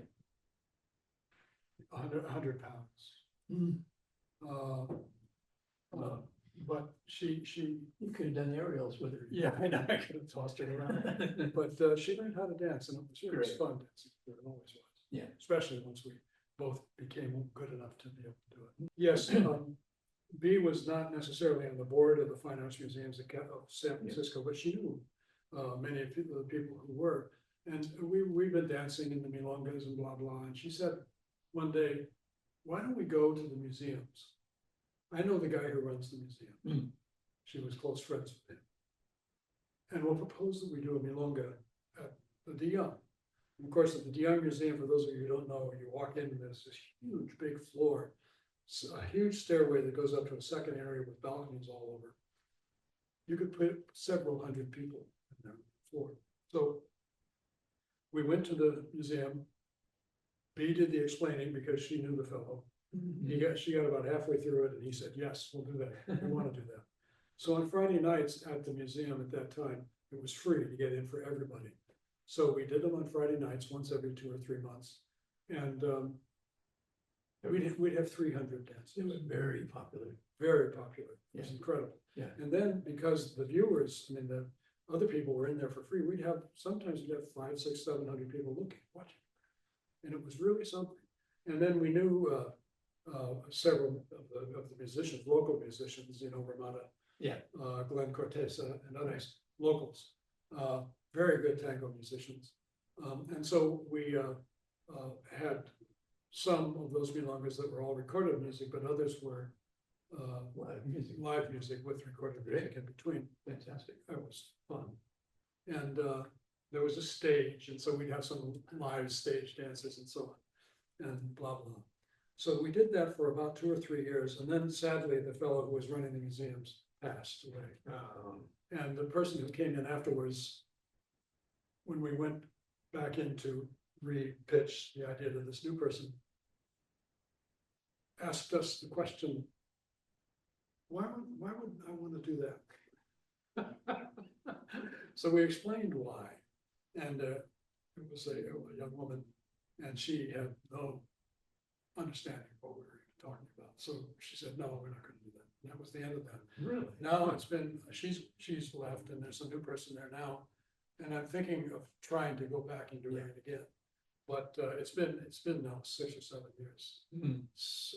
Speaker 1: 100 pounds.
Speaker 2: Mm.
Speaker 1: But she
Speaker 2: You could have done aerials with her.
Speaker 1: yeah, I know, I could have tossed her around. But she learned how to dance, and it was really
Speaker 2: Great.
Speaker 1: fun dancing. It always was.
Speaker 2: Yeah.
Speaker 1: Especially once we both became good enough to be able to do it. Yes, B was not necessarily on the board of the Fine Arts Museums of San Francisco, but she knew many of the people who were. And we've been dancing in the milongas and blah, blah. And she said one day, why don't we go to the museums? I know the guy who runs the museum.
Speaker 2: Mm.
Speaker 1: She was close friends with him. And we'll propose that we do a milonga at the De Young. And of course, at the De Young Museum, for those of you who don't know, you walk in, there's this huge big floor, a huge stairway that goes up to a second area with balconies all over. You could put several hundred people in the floor. So we went to the museum. B did the explaining because she knew the fellow. She got about halfway through it and he said, yes, we'll do that. We want to do that. So on Friday nights at the museum at that time, it was free to get in for everybody. So we did them on Friday nights, once every 2 or 3 months. And we'd have 300 dances.
Speaker 2: It was very popular.
Speaker 1: Very popular. It was
Speaker 2: Yeah.
Speaker 1: incredible.
Speaker 2: Yeah.
Speaker 1: And then because the viewers, I mean, the other people were in there for free, sometimes we'd have 500, 600, 700 people looking, watching. And it was really something. And then we knew several of the musicians, local musicians, you know, Ramada,
Speaker 2: Yeah.
Speaker 1: Glenn Cortesa and others, locals, very good tango musicians. And so we had some of those milongas that were all recorded music, but others were
Speaker 2: Live music.
Speaker 1: live music with recorded music in between.
Speaker 2: Fantastic.
Speaker 1: It was fun. And there was a stage, and so we'd have some live stage dances and so on, and blah, blah. So we did that for about 2 or 3 years, and then sadly, the fellow who was running the museums passed away. And the person who came in afterwards, when we went back into re-pitch the idea to this new person, asked us the question, why would I want to do that? So we explained why, and it was a young woman, and she had no understanding of what we were talking about. So she said, "No, we're not going to do that." And that was the end of that.
Speaker 2: Really?
Speaker 1: Now it's been she's left, and there's a new person there now, and I'm thinking of trying to go back and doing it again. But it's been now 6 or 7 years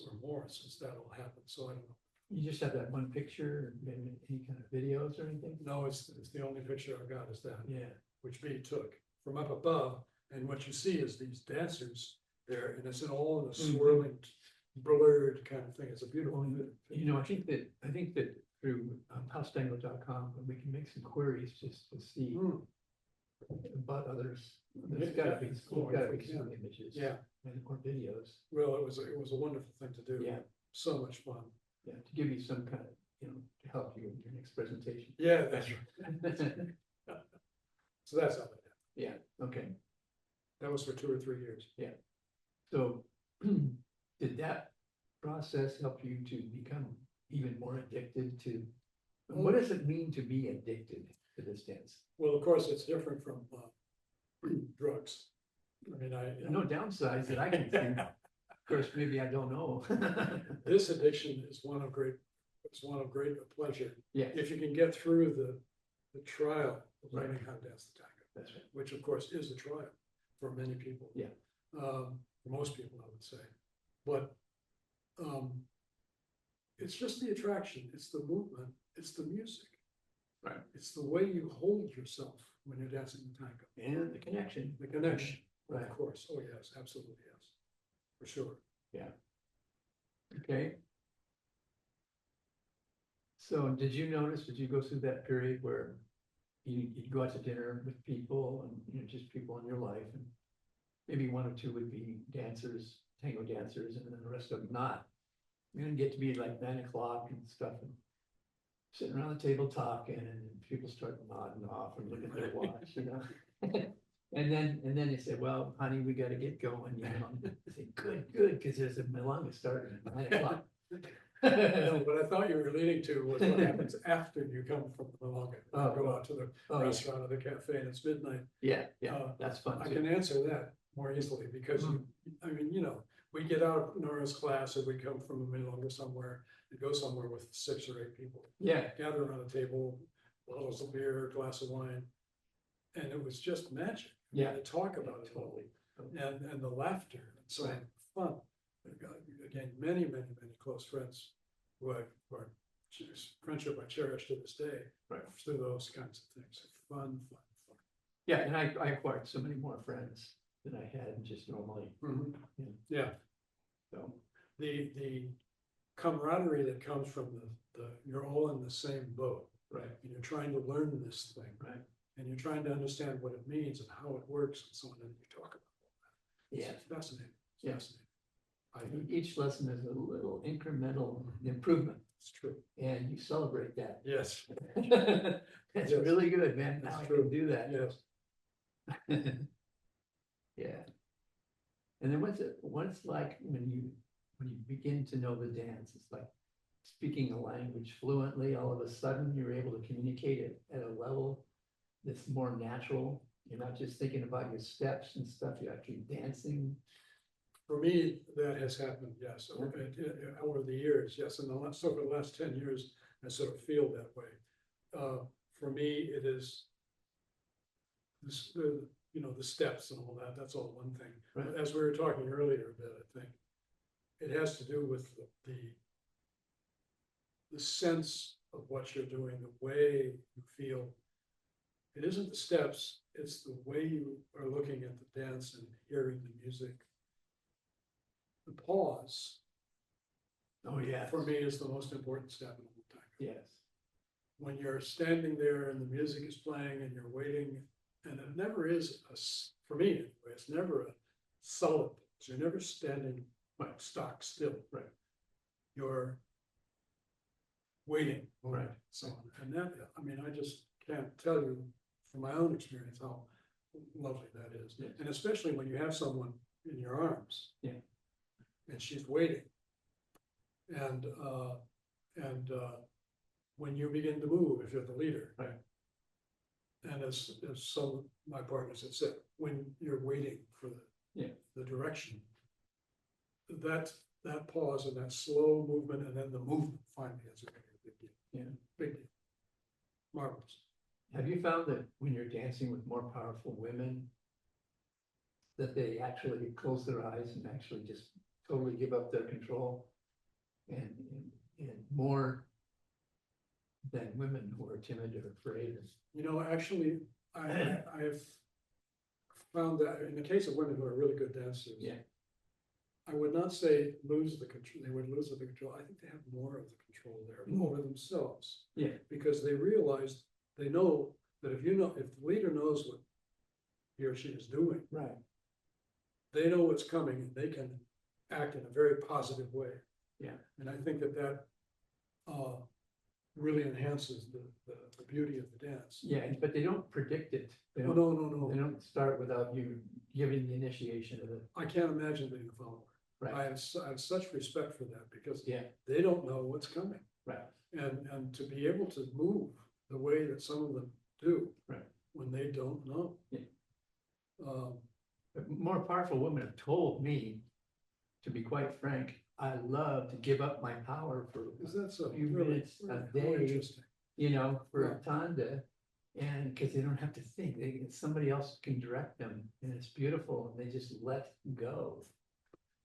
Speaker 1: or more since that all happened. So I don't know.
Speaker 2: You just have that one picture, maybe any kind of videos or anything?
Speaker 1: No, it's the only picture I've got is that,
Speaker 2: Yeah.
Speaker 1: which we took from up above, and what you see is these dancers there, and it's all in a swirling, blurred kind of thing. It's a beautiful.
Speaker 2: You know, I think that through houseTango.com, we can make some queries just to see about others. There's gotta be some images.
Speaker 1: Yeah.
Speaker 2: Or videos.
Speaker 1: Well, it was a wonderful thing to do.
Speaker 2: Yeah.
Speaker 1: So much fun.
Speaker 2: Yeah, to give you some kind of, to help you in your next presentation.
Speaker 1: Yeah, that's right. So that's how that happened.
Speaker 2: Yeah, okay.
Speaker 1: That was for 2 or 3 years.
Speaker 2: Yeah. So did that process help you to become even more addicted to, what does it mean to be addicted to this dance?
Speaker 1: Well, of course, it's different from drugs. I mean,
Speaker 2: No downsides that I can see. Of course, maybe I don't know.
Speaker 1: This addiction is one of great pleasure.
Speaker 2: Yeah,
Speaker 1: If you can get through the trial of learning how to dance the tango,
Speaker 2: that's right.
Speaker 1: which of course is a trial for many people.
Speaker 2: Yeah.
Speaker 1: For most people, I would say. But it's just the attraction, it's the movement, it's the music.
Speaker 2: Right.
Speaker 1: It's the way you hold yourself when you're dancing the tango.
Speaker 2: And the connection.
Speaker 1: The connection,
Speaker 2: Right.
Speaker 1: of course. Oh, yes, absolutely, yes. For sure.
Speaker 2: Yeah. Okay. So did you go through that period where you'd go out to dinner with people and, just people in your life, and maybe 1 or 2 would be dancers, tango dancers, and then the rest of them not. You're gonna get to be like 9 o'clock and stuff, and sitting around the table talking, and people start nodding off and looking at their watch, And then they say, "Well, honey, we gotta get going," I say, good, because there's a milonga starting at 9 o'clock.
Speaker 1: No, what I thought you were leading to was what happens after you come from the milonga.
Speaker 2: Oh,
Speaker 1: Go out to the restaurant or the cafe and it's midnight.
Speaker 2: Yeah,
Speaker 1: Uh,
Speaker 2: that's fun
Speaker 1: I
Speaker 2: too.
Speaker 1: can answer that more easily because I mean, we get out of Nora's class or we come from a milonga somewhere and go somewhere with 6 or 8 people.
Speaker 2: Yeah,
Speaker 1: Gather around a table, bottles of beer, a glass of wine. And it was just magic.
Speaker 2: Yeah.
Speaker 1: To talk about it all. And the laughter and so
Speaker 2: Right.
Speaker 1: fun. I've got, again, many close friends who friendship I cherish to this day.
Speaker 2: Right.
Speaker 1: Through those kinds of things. Fun.
Speaker 2: yeah, and I acquired so many more friends than I had just normally,
Speaker 1: Yeah,
Speaker 2: so.
Speaker 1: the camaraderie that comes from you're all in the same boat.
Speaker 2: Right.
Speaker 1: And you're trying to learn this thing.
Speaker 2: Right.
Speaker 1: And you're trying to understand what it means and how it works and so on, and you talk about all that.
Speaker 2: Yeah.
Speaker 1: It's fascinating. It's
Speaker 2: Yeah.
Speaker 1: fascinating. I
Speaker 2: I
Speaker 1: think
Speaker 2: think each lesson is a little incremental improvement,
Speaker 1: it's true.
Speaker 2: and you celebrate that.
Speaker 1: Yes,
Speaker 2: That's
Speaker 1: Yes.
Speaker 2: really good, man.
Speaker 1: That's
Speaker 2: Now I
Speaker 1: true.
Speaker 2: can do that.
Speaker 1: yes.
Speaker 2: Yeah. And then what's like when you begin to know the dance, it's like speaking a language fluently, all of a sudden you're able to communicate it at a level that's more natural. You're not just thinking about your steps and stuff, you're actually dancing.
Speaker 1: For me, that has happened, yes, over the years, yes, and over the last 10 years, I sort of feel that way. For me, it is the steps and all that, that's all one thing.
Speaker 2: Right.
Speaker 1: But as we were talking earlier a bit, I think, it has to do with the sense of what you're doing, the way you feel. It isn't the steps, it's the way you are looking at the dance and hearing the music. The pause,
Speaker 2: Oh, yeah.
Speaker 1: for me, is the most important step in the whole time.
Speaker 2: Yes.
Speaker 1: When you're standing there and the music is playing and you're waiting, and it never is for me anyway, it's never a solid pause. You're never standing stock still.
Speaker 2: Right.
Speaker 1: You're waiting.
Speaker 2: Right.
Speaker 1: So, and that, I mean, I just can't tell you from my own experience how lovely that is.
Speaker 2: Yes.
Speaker 1: And especially when you have someone in your arms.
Speaker 2: Yeah.
Speaker 1: And she's waiting. And when you begin to move, if you're the leader.
Speaker 2: Right.
Speaker 1: And as some of my partners have said, when you're waiting for the direction, that pause and that slow movement and then the movement finally is a big deal.
Speaker 2: Yeah.
Speaker 1: Big deal. Marvelous.
Speaker 2: Have you found that when you're dancing with more powerful women, that they actually close their eyes and actually just totally give up their control? And more than women who are timid or afraid?
Speaker 1: You know, actually, I've found that in the case of women who are really good dancers.
Speaker 2: Yeah.
Speaker 1: I would not say lose the control, they would lose the control. I think they have more of the control there over themselves.
Speaker 2: Yeah.
Speaker 1: Because they realize, they know that if the leader knows what he or she is doing,
Speaker 2: Right.
Speaker 1: they know what's coming and they can act in a very positive way.
Speaker 2: Yeah.
Speaker 1: And I think that really enhances the beauty of the dance.
Speaker 2: Yeah, but they don't predict it. They
Speaker 1: No,
Speaker 2: don't, They
Speaker 1: no.
Speaker 2: don't start without you giving the initiation of it.
Speaker 1: I can't imagine being a follower.
Speaker 2: Right.
Speaker 1: I have such respect for that because
Speaker 2: Yeah.
Speaker 1: they don't know what's coming.
Speaker 2: Right.
Speaker 1: And to be able to move the way that some of them do.
Speaker 2: Right.
Speaker 1: When they don't know.
Speaker 2: Yeah.
Speaker 1: Um,
Speaker 2: But more powerful women have told me, to be quite frank, I love to give up my power for
Speaker 1: Is that so?
Speaker 2: a few
Speaker 1: Really?
Speaker 2: minutes a
Speaker 1: Really
Speaker 2: day,
Speaker 1: interesting.
Speaker 2: you know, for
Speaker 1: Yeah.
Speaker 2: a tanda. And because they don't have to think, somebody else can direct them, and it's beautiful, and they just let go.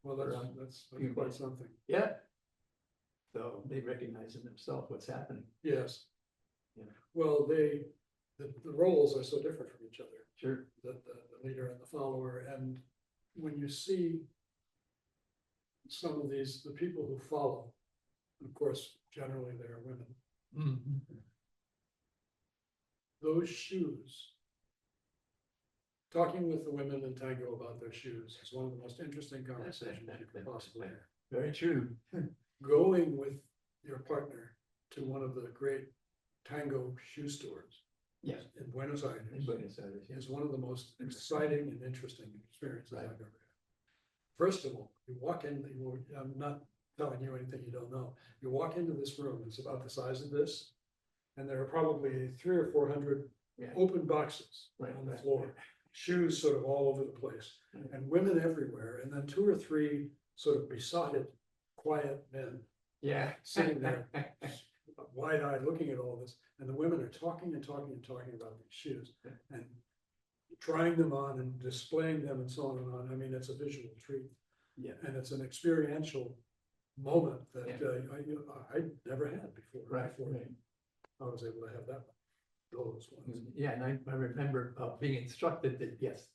Speaker 1: Well, that's
Speaker 2: few
Speaker 1: quite
Speaker 2: minutes.
Speaker 1: something.
Speaker 2: Yeah. So they recognize in themselves what's happening.
Speaker 1: Yes.
Speaker 2: Yeah.
Speaker 1: Well, the roles are so different from each other.
Speaker 2: Sure.
Speaker 1: The leader and the follower, and when you see some of the people who follow, of course, generally they are women,
Speaker 2: Mhm.
Speaker 1: those shoes. Talking with the women in Tango about their shoes is one of the most interesting conversations you could possibly have.
Speaker 2: Very true.
Speaker 1: Going with your partner to one of the great Tango shoe stores
Speaker 2: Yes.
Speaker 1: in Buenos Aires
Speaker 2: In Buenos Aires, yes.
Speaker 1: is one of the most exciting and interesting experiences
Speaker 2: Right.
Speaker 1: I've ever had. First of all, you walk in, I'm not telling you anything you don't know. You walk into this room, it's about the size of this, and there are probably 300 or 400
Speaker 2: Yeah.
Speaker 1: open boxes
Speaker 2: Right,
Speaker 1: on the
Speaker 2: right,
Speaker 1: floor, shoes sort of all over the place,
Speaker 2: Right.
Speaker 1: and women everywhere, and then 2 or 3 sort of besotted, quiet men
Speaker 2: Yeah.
Speaker 1: sitting there, wide-eyed, looking at all this, and the women are talking and talking and talking about these shoes, and trying them on and displaying them and so on and on. I mean, it's a visual treat,
Speaker 2: Yeah.
Speaker 1: and it's an experiential moment that
Speaker 2: Yeah.
Speaker 1: I never had before.
Speaker 2: Right,
Speaker 1: Before
Speaker 2: right.
Speaker 1: I was able to have those ones.
Speaker 2: Yeah, and I remember being instructed that, yes,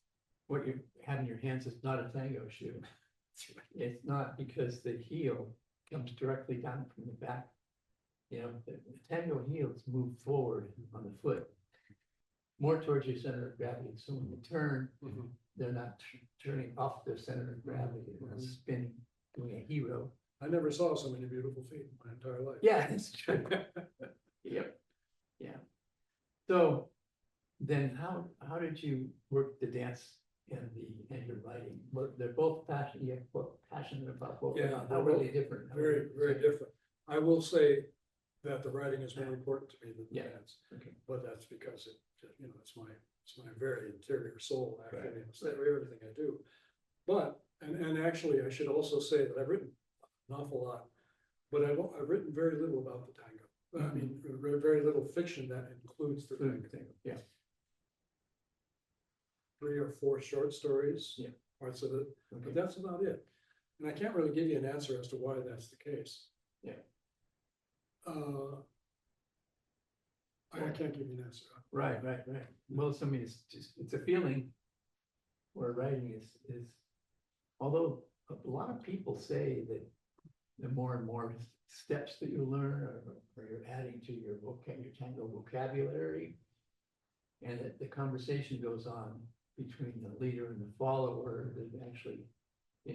Speaker 2: what you have in your hands is not a tango shoe. It's not, because the heel comes directly down from the back. You know, the tango heels move forward on the foot, more towards your center of gravity. So when you turn,
Speaker 1: Mhm.
Speaker 2: they're not turning off their center of gravity, they're spinning, doing a hero.
Speaker 1: I never saw so many beautiful feet in my entire life.
Speaker 2: Yeah, that's true. Yep, yeah. So then how did you work the dance and your writing? They're both passionate, passionate about both.
Speaker 1: Yeah,
Speaker 2: How
Speaker 1: they're
Speaker 2: were
Speaker 1: both
Speaker 2: they different? How
Speaker 1: Very,
Speaker 2: were they
Speaker 1: very
Speaker 2: the same?
Speaker 1: different. I will say that the writing is more important to me than the
Speaker 2: Yeah.
Speaker 1: dance,
Speaker 2: Okay.
Speaker 1: but that's because it's my very interior soul, actually,
Speaker 2: Right.
Speaker 1: it's everything I do. But, and actually, I should also say that I've written an awful lot, but I've written very little about the tango. I mean, very little fiction that includes the tango.
Speaker 2: Yeah,
Speaker 1: 3 or 4 short stories.
Speaker 2: Yeah.
Speaker 1: Parts of it,
Speaker 2: okay,
Speaker 1: but that's about it. And I can't really give you an answer as to why that's the case.
Speaker 2: Yeah.
Speaker 1: I can't give you an answer.
Speaker 2: right. Well, so I mean, it's a feeling where writing is, although a lot of people say that the more and more steps that you learn, or you're adding to your tango vocabulary, and that the conversation goes on between the leader and the follower, that actually, you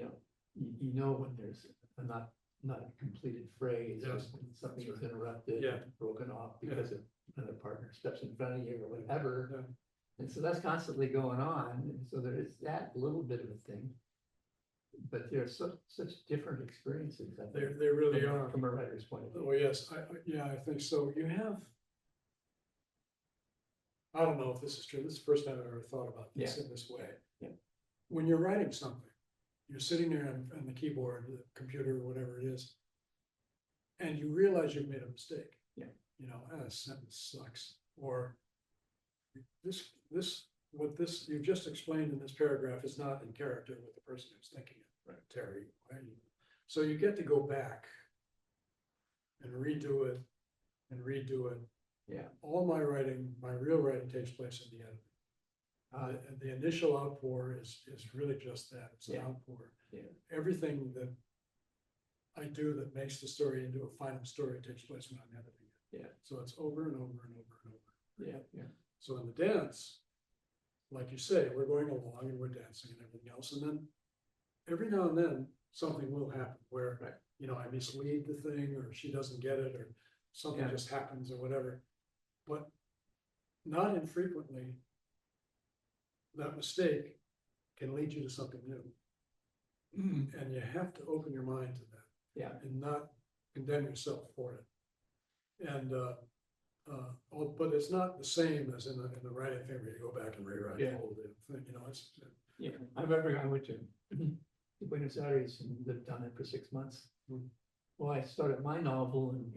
Speaker 2: know when there's not a completed phrase,
Speaker 1: Yes,
Speaker 2: just when something
Speaker 1: that's
Speaker 2: is interrupted,
Speaker 1: Yeah.
Speaker 2: broken off because of another partner steps in front of you or whatever.
Speaker 1: Yeah.
Speaker 2: And so that's constantly going on, and so there is that little bit of a thing. But there are such different experiences, I think,
Speaker 1: They really
Speaker 2: from,
Speaker 1: are.
Speaker 2: from a writer's point of view.
Speaker 1: Oh, yes, yeah, I think so. You have, I don't know if this is true. This is the first time I've ever thought about this in this way.
Speaker 2: Yeah.
Speaker 1: When you're writing something, you're sitting there on the keyboard, the computer, whatever it is, and you realize you've made a mistake.
Speaker 2: Yeah.
Speaker 1: You know, this sentence sucks, or what you've just explained in this paragraph is not in character with the person who's thinking it, right, Terry. Right? So you get to go back and redo it and redo it.
Speaker 2: Yeah.
Speaker 1: All my writing, my real writing takes place in the editing. The initial outpour is really just that, it's an outpour.
Speaker 2: Yeah.
Speaker 1: Everything that I do that makes the story into a final story takes place when I'm editing it.
Speaker 2: Yeah.
Speaker 1: So it's over and over and over and over.
Speaker 2: Yeah, yeah.
Speaker 1: So in the dance, like you say, we're going along and we're dancing and everything else, and then every now and then something will happen where, you know, I mislead the thing, or she doesn't get it, or something just happens, or whatever. But not infrequently, that mistake can lead you to something new, and you have to open your mind to that.
Speaker 2: Yeah.
Speaker 1: And not condemn yourself for it. And but it's not the same as in the writing thing where you go back and rewrite the whole damn thing. You know, it's
Speaker 2: I remember I went to Buenos Aires and lived down there for 6 months. Well, I started my novel and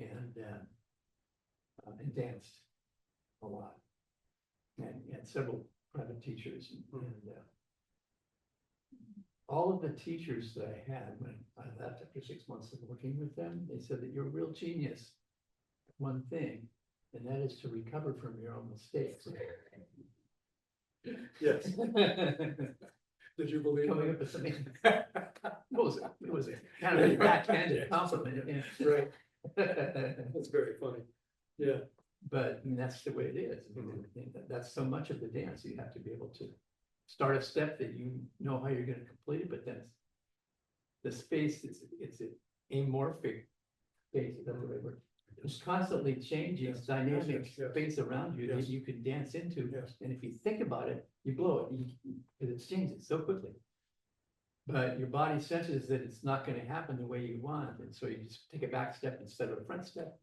Speaker 2: danced a lot, and had several private teachers, and all of the teachers that I had when I left after 6 months of working with them, they said that you're a real genius at one thing, and that is to recover from your own mistakes.
Speaker 1: yes. Did you believe
Speaker 2: Coming
Speaker 1: it?
Speaker 2: up with something. It was a kind of a backhanded compliment. Yeah.
Speaker 1: Right. That's very funny. Yeah.
Speaker 2: But I mean, that's the way it is. I mean, that's so much of the dance. You have to be able to start a step that you know how you're going to complete it, but then the space, it's an amorphic space, is that the right word? It's constantly changing dynamic space around you that you can dance into. And if you think about it, you blow it, because it changes so quickly. But your body senses that it's not going to happen the way you want, and so you just take a back step instead of a front step.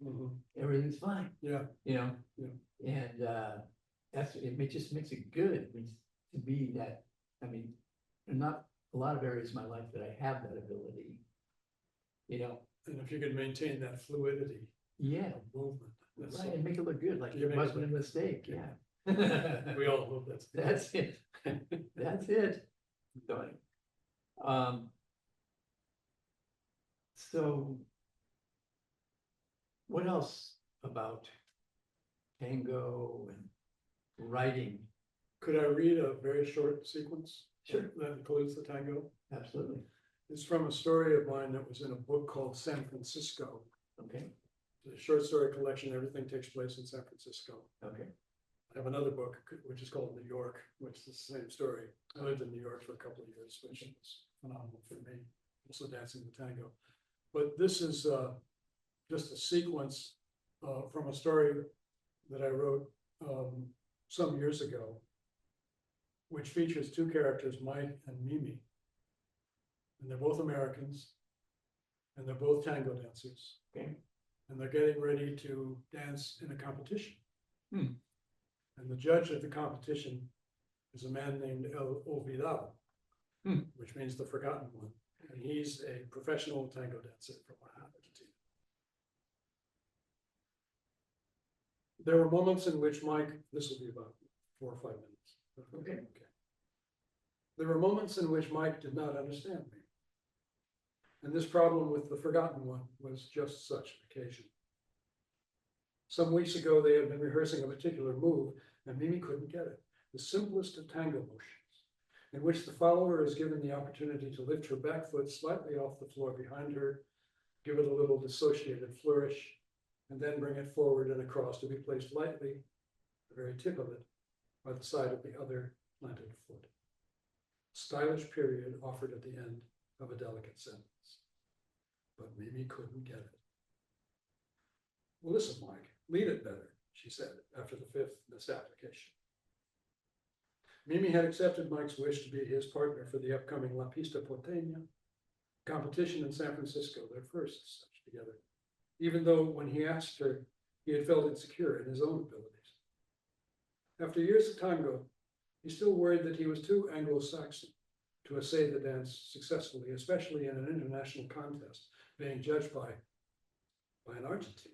Speaker 2: Everything's fine.
Speaker 1: Yeah.
Speaker 2: You know. Yeah. And it just makes it good to be that. I mean, there's not a lot of areas in my life that I have that ability. You know.
Speaker 1: And if you can maintain that fluidity.
Speaker 2: Yeah.
Speaker 1: Movement.
Speaker 2: That's right, and make it look good, like it wasn't a mistake. Yeah.
Speaker 1: We all hope
Speaker 2: that's it. That's it. Sorry. So what else about tango and writing?
Speaker 1: Could I read a very short sequence?
Speaker 2: Sure.
Speaker 1: That includes the tango?
Speaker 2: Absolutely.
Speaker 1: It's from a story of mine that was in a book called San Francisco.
Speaker 2: Okay.
Speaker 1: It's a short story collection. Everything takes place in San Francisco.
Speaker 2: Okay.
Speaker 1: I have another book which is called New York, which is the same story. I lived in New York for a couple of years, which was phenomenal for me, also dancing the tango. But this is just a sequence from a story that I wrote some years ago, which features two characters, Mike and Mimi. And they're both Americans, and they're both tango dancers.
Speaker 2: Okay.
Speaker 1: And they're getting ready to dance in a competition. And the judge of the competition is a man named El Olvidado, which means the forgotten one. And he's a professional tango dancer from Argentina. There were moments in which Mike, this will be about 4 or 5 minutes.
Speaker 2: Okay.
Speaker 1: There were moments in which Mike did not understand me. And this problem with the forgotten one was just such an occasion. Some weeks ago, they had been rehearsing a particular move, and Mimi couldn't get it. The simplest of tango motions, in which the follower is given the opportunity to lift her back foot slightly off the floor behind her, give it a little dissociated flourish, and then bring it forward and across to be placed lightly, the very tip of it, by the side of the other planted foot. Stylish period offered at the end of a delicate sentence. But Mimi couldn't get it. Well, listen, Mike, lead it better, she said after the 5th misapplication. Mimi had accepted Mike's wish to be his partner for the upcoming La Pista Porteña competition in San Francisco, their first such together, even though when he asked her, he had felt insecure in his own abilities. After years of tango, he still worried that he was too Anglo-Saxon to essay the dance successfully, especially in an international contest being judged by an Argentine.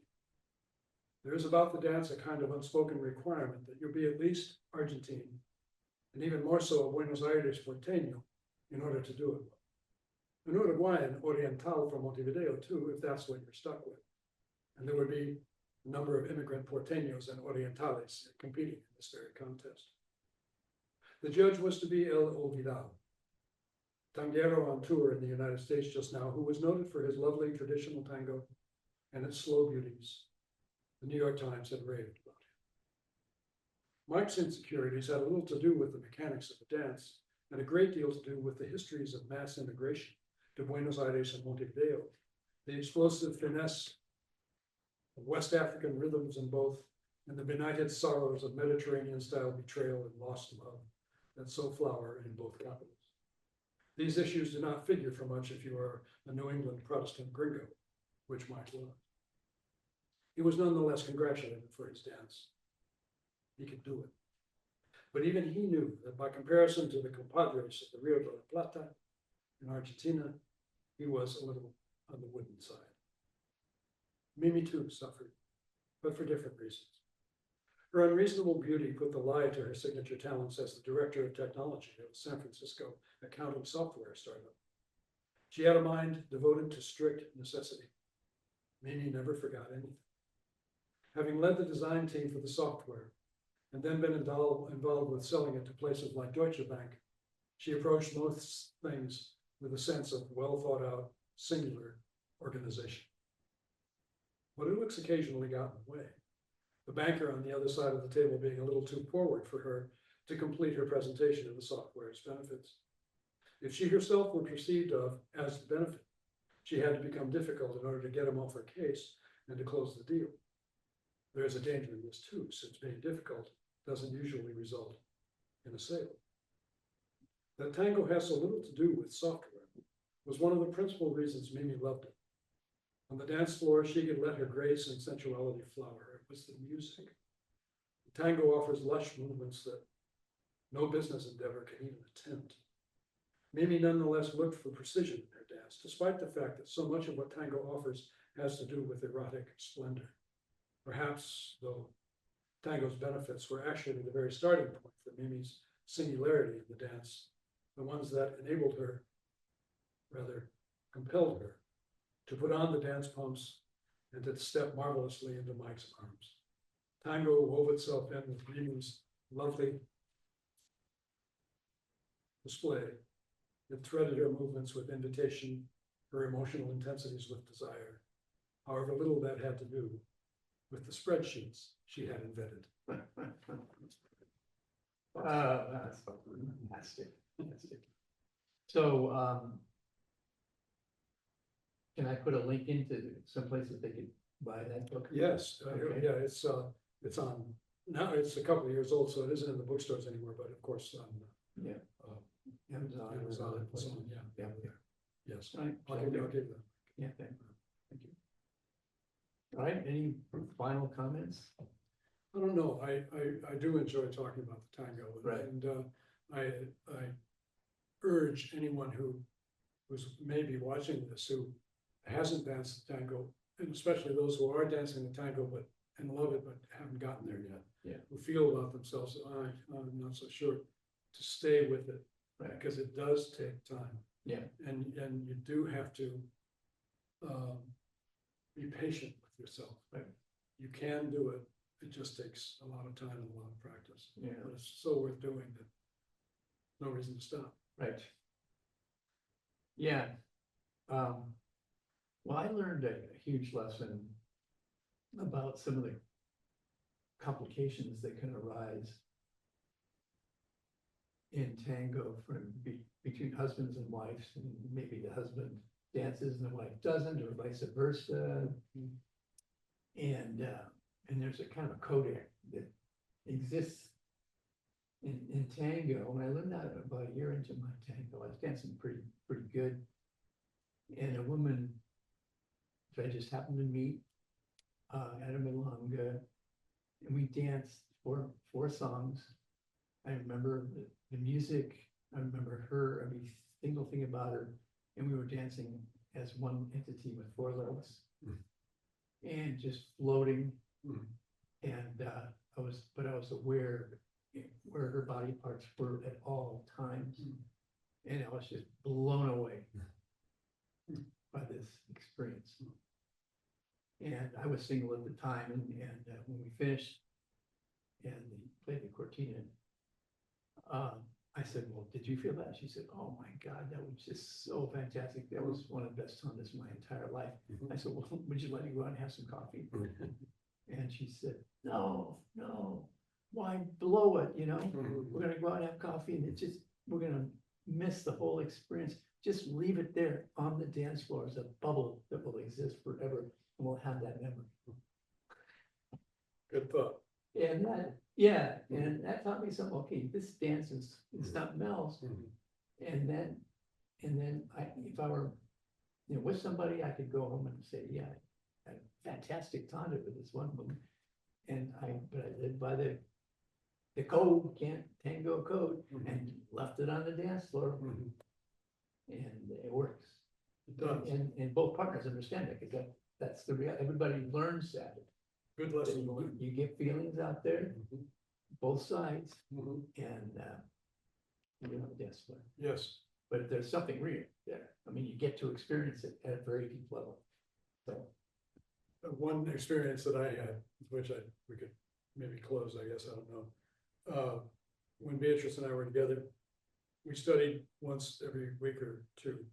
Speaker 1: There is about the dance a kind of unspoken requirement that you'll be at least Argentine, and even more so a Buenos Aires porteño, in order to do it well. An Uruguayan Oriental from Montevideo too, if that's what you're stuck with. And there would be a number of immigrant porteños and Orientales competing in this very contest. The judge was to be El Olvidado, tanguero on tour in the United States just now, who was noted for his lovely traditional tango and its slow beauties. The New York Times had raved about him. Mike's insecurities had a little to do with the mechanics of the dance, and a great deal to do with the histories of mass immigration to Buenos Aires and Montevideo, the explosive finesse of West African rhythms in both, and the benighted sorrows of Mediterranean-style betrayal and lost love that so flower in both capitals. These issues do not figure for much if you are a New England Protestant gringo, which Mike was. He was nonetheless congratulated for his dance. He could do it. But even he knew that by comparison to the compadres of the Rio de la Plata in Argentina, he was a little on the wooden side. Mimi too suffered, but for different reasons. Her unreasonable beauty put the lie to her signature talents as the director of technology of a San Francisco accounting software startup. She had a mind devoted to strict necessity. Mimi never forgot anything. Having led the design team for the software, and then been involved with selling it to places like Deutsche Bank, she approached most things with a sense of well thought out, singular organization. But it looks occasionally got in the way. The banker on the other side of the table being a little too forward for her to complete her presentation of the software's benefits. If she herself were perceived of as the benefit, she had to become difficult in order to get him off her case and to close the deal. There is a danger in this too, since being difficult doesn't usually result in a sale. That tango has so little to do with software was one of the principal reasons Mimi loved it. On the dance floor, she could let her grace and sensuality flower. It was the music. The tango offers lush movements that no business endeavor can even attempt. Mimi nonetheless looked for precision in her dance, despite the fact that so much of what tango offers has to do with erotic splendor. Perhaps, though, tango's benefits were actually the very starting point for Mimi's singularity in the dance, the ones that enabled her, rather compelled her, to put on the dance pumps and to step marvelously into Mike's arms. Tango wove itself in with Mimi's lovely display. It threaded her movements with invitation, her emotional intensities with desire, however little that had to do with the spreadsheets she had invented.
Speaker 2: That's fantastic. Fantastic. So, can I put a link into some place that they could buy that book?
Speaker 1: Yes,
Speaker 2: Okay.
Speaker 1: yeah, it's on, now it's a couple of years old, so it isn't in the bookstores anymore, but of course, on
Speaker 2: Yeah. Amazon.
Speaker 1: Amazon,
Speaker 2: or other
Speaker 1: so,
Speaker 2: places.
Speaker 1: yeah,
Speaker 2: Yeah.
Speaker 1: yes.
Speaker 2: All right.
Speaker 1: I'll give them.
Speaker 2: Yeah, thank you. All right, any final comments?
Speaker 1: I don't know, I do enjoy talking about the tango.
Speaker 2: Right.
Speaker 1: And I urge anyone who's maybe watching this, who hasn't danced the tango, and especially those who are dancing the tango and love it, but haven't gotten there yet.
Speaker 2: Yeah.
Speaker 1: Who feel about themselves, I'm not so sure, to stay with it,
Speaker 2: Right.
Speaker 1: because it does take time.
Speaker 2: Yeah.
Speaker 1: And you do have to be patient with yourself.
Speaker 2: Right.
Speaker 1: You can do it. It just takes a lot of time and a lot of practice.
Speaker 2: Yeah.
Speaker 1: But it's so worth doing that no reason to stop.
Speaker 2: Right. Yeah. Well, I learned a huge lesson about some of the complications that can arise in tango from between husbands and wives, and maybe the husband dances and the wife doesn't, or vice versa. And there's a kind of a codec that exists in tango, when I learned that about a year into my tango, I was dancing pretty good. And a woman that I just happened to meet at a milonga, and we danced four songs. I remember the music, I remember her, every single thing about her, and we were dancing as one entity with four legs. And just floating. And I was aware where her body parts were at all times. And I was just blown away by this experience. And I was single at the time, and when we finished and they played the cortina, I said, well, did you feel that? She said, oh my God, that was just so fantastic. That was one of the best times of my entire life. I said, well, would you let me go out and have some coffee? And she said, no, why blow it, you know? We're gonna go out and have coffee, and we're gonna miss the whole experience. Just leave it there on the dance floor as a bubble that will exist forever, and we'll have that memory.
Speaker 1: Good thought.
Speaker 2: And and that taught me something. Okay, this dance is something else. And then if I were, with somebody, I could go home and say, yeah, I had a fantastic time with this one woman. But I lived by the code, tango code, and left it on the dance floor. And it works.
Speaker 1: It does.
Speaker 2: And both partners understand that, because that's the reality. Everybody learns that.
Speaker 1: Good lesson to learn.
Speaker 2: You get feelings out there, both sides, and you know, yes,
Speaker 1: Yes.
Speaker 2: but there's something real there. I mean, you get to experience it at a very deep level. So
Speaker 1: One experience that I had, which we could maybe close, I guess, I don't know. When Beatrice and I were together, we studied once every week or two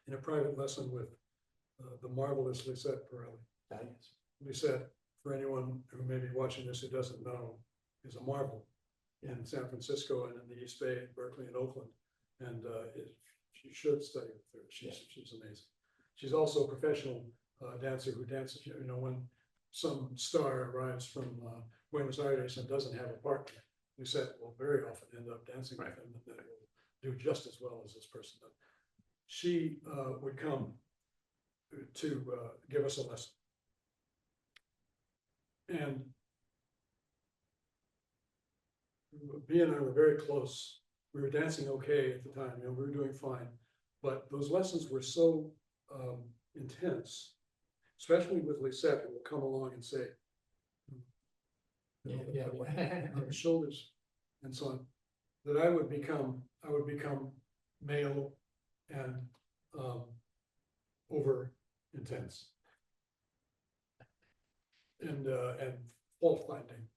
Speaker 1: in a private lesson with the marvelous Lisette Pirelli.
Speaker 2: yes.
Speaker 1: Lisette, for anyone who may be watching this who doesn't know, is a marvel in San Francisco and in the East Bay, Berkeley and Oakland. And you should study with her. She's amazing. She's also a professional dancer who dances, when some star arrives from Buenos Aires and doesn't have a partner, Lisette will very often end up dancing with him, and that will do just as well as this person does. She would come to give us a lesson. And B and I were very close. We were dancing okay at the time, we were doing fine, but those lessons were so intense, especially with Lisette, who will come along and say, on the shoulders and so on, that I would become male and over intense. And fault finding,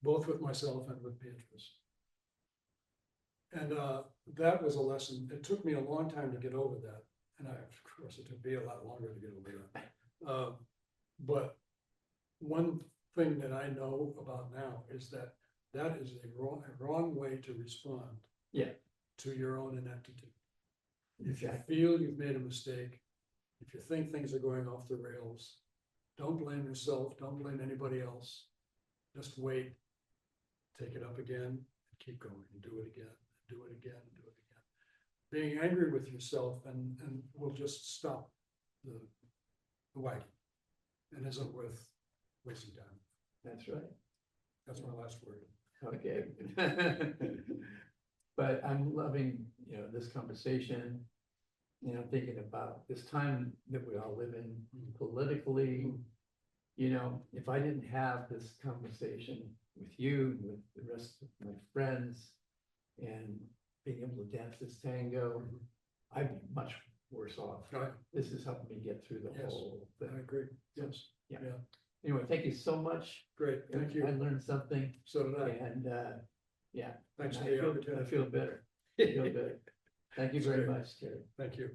Speaker 1: both with myself and with Beatrice. And that was a lesson. It took me a long time to get over that. And of course, it took me a lot longer to get over that. But one thing that I know about now is that is a wrong way to respond to your own ineptitude. If you feel you've made a mistake, if you think things are going off the rails, don't blame yourself, don't blame anybody else. Just wait, take it up again, and keep going, and do it again, and do it again, and do it again. Being angry with yourself and will just stop the wagon, and isn't worth wasting time.
Speaker 2: That's right.
Speaker 1: That's my last word.
Speaker 2: Okay. But I'm loving, this conversation, thinking about this time that we all live in politically. If I didn't have this conversation with you, with the rest of my friends, and being able to dance this tango, I'd be much worse off.
Speaker 1: Right.
Speaker 2: This has helped me get through the whole thing.
Speaker 1: I agree. Yes.
Speaker 2: Yeah. Anyway, thank you so much.
Speaker 1: Great. Thank you.
Speaker 2: I learned something.
Speaker 1: So did I.
Speaker 2: And
Speaker 1: Thanks for
Speaker 2: I
Speaker 1: the
Speaker 2: feel
Speaker 1: opportunity.
Speaker 2: better. I feel better. Thank you very much, Terry.
Speaker 1: Thank you.